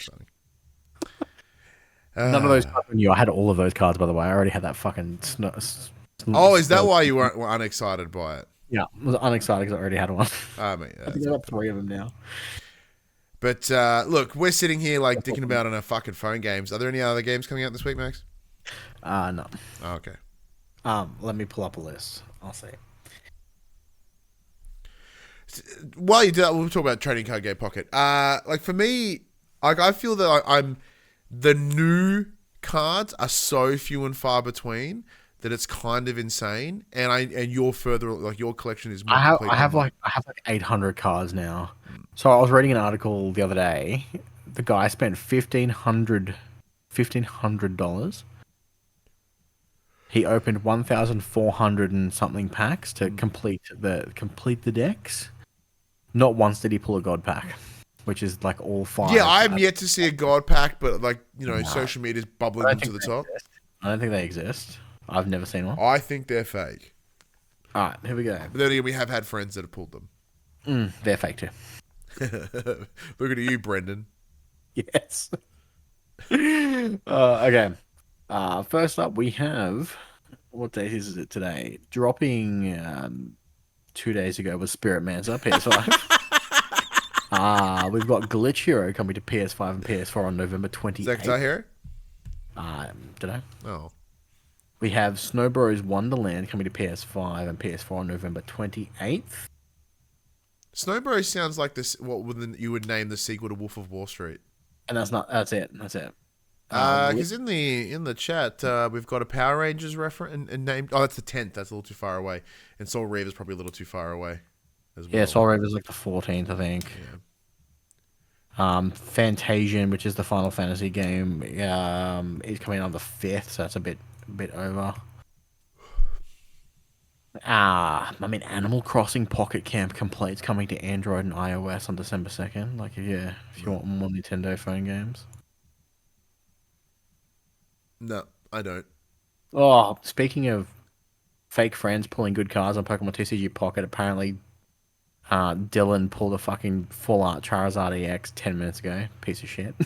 None of those cards were new. I had all of those cards, by the way. I already had that fucking... is that why you were unexcited by it? Yeah, I was unexcited because I already had one. I mean, I think I got 3 of them now. But look, we're sitting here like dicking about on our fucking phone games. Are there any other games coming out this week, Max? No. Oh, okay. Let me pull up a list. I'll see. While you do that, we'll talk about Trading Card Game Pocket. Like for me, like I feel that I'm the new cards are so few and far between that it's kind of insane. And you're further, like your collection is more. I have like 800 cards now. So I was reading an article the other day. The guy spent $1,500. He opened 1,400 and something packs to complete the decks. Not once did he pull a god pack. which is like all 5. Yeah, I have yet to see a God pack, but like, social media's bubbling them to the top. I don't think they exist. I've never seen one. I think they're fake. All right, here we go. But then again, we have had friends that have pulled them. They're fake too. Look at you, Brendan. Yes. Okay. First up, we have, what date is it today? Dropping 2 days ago was Spirit Mancer PS5. We've got Glitch Hero coming to PS5 and PS4 on November 28th. Is that Guitar Hero? Don't know. Oh. We have Snow Bros Wonderland coming to PS5 and PS4 on November 28th. Snow Bros sounds like this. What you would name the sequel to Wolf of Wall Street? And that's it. Because in the chat, we've got a Power Rangers reference and named. Oh, that's the 10th. That's a little too far away. And Soul Reaver's probably a little too far away as well. Yeah, Soul Reaver's like the 14th, I think. Yeah. Fantasian, which is the Final Fantasy game, is coming on the 5th, so that's a bit over. Animal Crossing Pocket Camp Complete's coming to Android and iOS on December 2nd. Like, yeah, if you want more Nintendo phone games. No, I don't. Oh, speaking of fake friends pulling good cards on Pokemon TCG Pocket, apparently Dylan pulled a fucking full art Charizard EX 10 minutes ago. Piece of shit.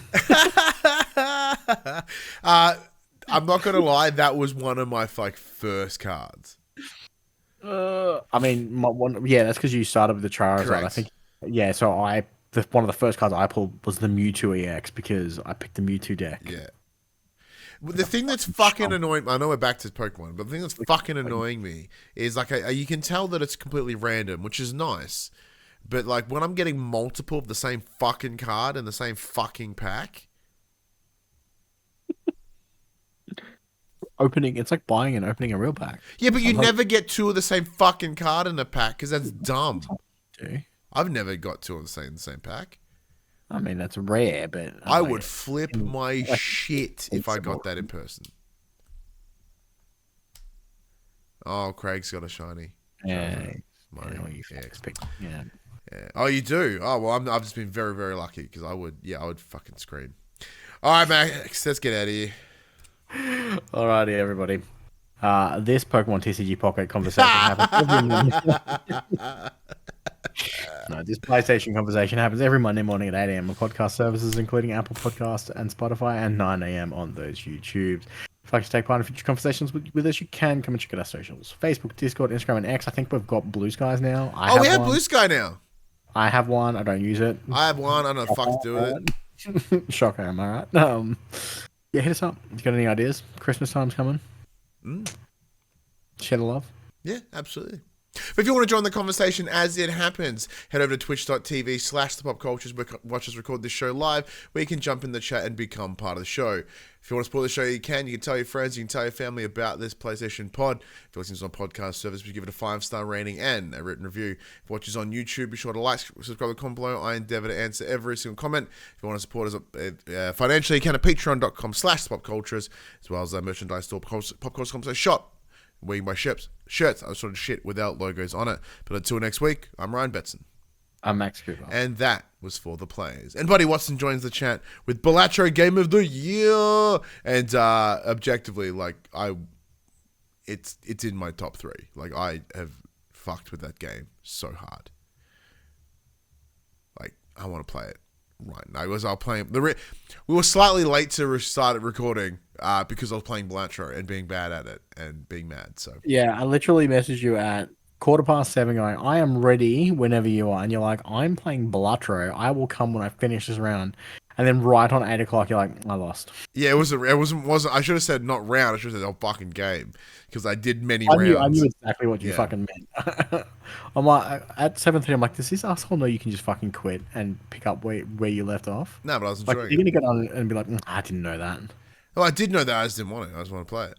I'm not gonna lie, that was one of my first cards. That's because you started with the Charizard. Correct. I think. Yeah, so one of the first cards I pulled was the Mewtwo EX because I picked the Mewtwo deck. Yeah. The thing that's fucking annoying, I know we're back to Pokemon, but the thing that's fucking annoying me is you can tell that it's completely random, which is nice. But when I'm getting multiple of the same fucking card in the same fucking pack. It's like buying and opening a real pack. Yeah, but you never get 2 of the same fucking card in a pack because that's dumb. I've never got 2 of the same pack. I mean, that's rare, but I would flip my shit if I got that in person. Oh, Craig's got a shiny. Yeah. Yeah. Oh, you do? Oh, well, I've just been very, very lucky because I would fucking scream. All right, Max, let's get out of here. Alrighty, everybody. This Pokemon TCG Pocket conversation happens every Monday. No, this PlayStation conversation happens every Monday morning at 8 a.m. on podcast services, including Apple Podcasts and Spotify, and 9 a.m. on those YouTubes. If you'd like to take part in future conversations with us, you can come and check out our socials. Facebook, Discord, Instagram, and X. I think we've got Blue Skies now. We have Blue Sky now. I have one. I don't use it. I have one. I don't know what the fuck to do with it. Shocker, am I right? Yeah, hit us up. You got any ideas? Christmas time's coming. Share the love. Yeah, absolutely. But if you want to join the conversation as it happens, head over to twitch.tv/thepopcultures. Watch us record this show live, where you can jump in the chat and become part of the show. If you want to support the show, you can. You can tell your friends, you can tell your family about this PlayStation Pod. If you're listening to us on podcast service, we give it a 5-star rating and a written review. If you watch us on YouTube, be sure to like, subscribe, comment below. I endeavor to answer every single comment. If you want to support us financially, you can at patreon.com/thepopcultures, as well as our merchandise store, PopCulturists shop. We buy shirts, that sort of shit without logos on it. But until next week, I'm Ryan Betson. I'm Max Cooper. And that was for the players. And Buddy Watson joins the chat with Balatro Game of the Year. And objectively, it's in my top 3. I have fucked with that game so hard. I want to play it right now. I was playing. We were slightly late to start recording because I was playing Balatro and being bad at it and being mad. So yeah, I literally messaged you at 7:15 going, I am ready whenever you are. And you're like, I'm playing Balatro. I will come when I finish this round. And then right on 8 o'clock, you're like, I lost. Yeah, it wasn't. I should have said not round. I should have said fucking game because I did many rounds. I knew exactly what you fucking meant. I'm like, at 7:30, I'm like, does this asshole know you can just fucking quit and pick up where you left off? No, but I was enjoying it. You're going to get on and be like, I didn't know that. Well, I did know that. I just didn't want it. I just want to play it.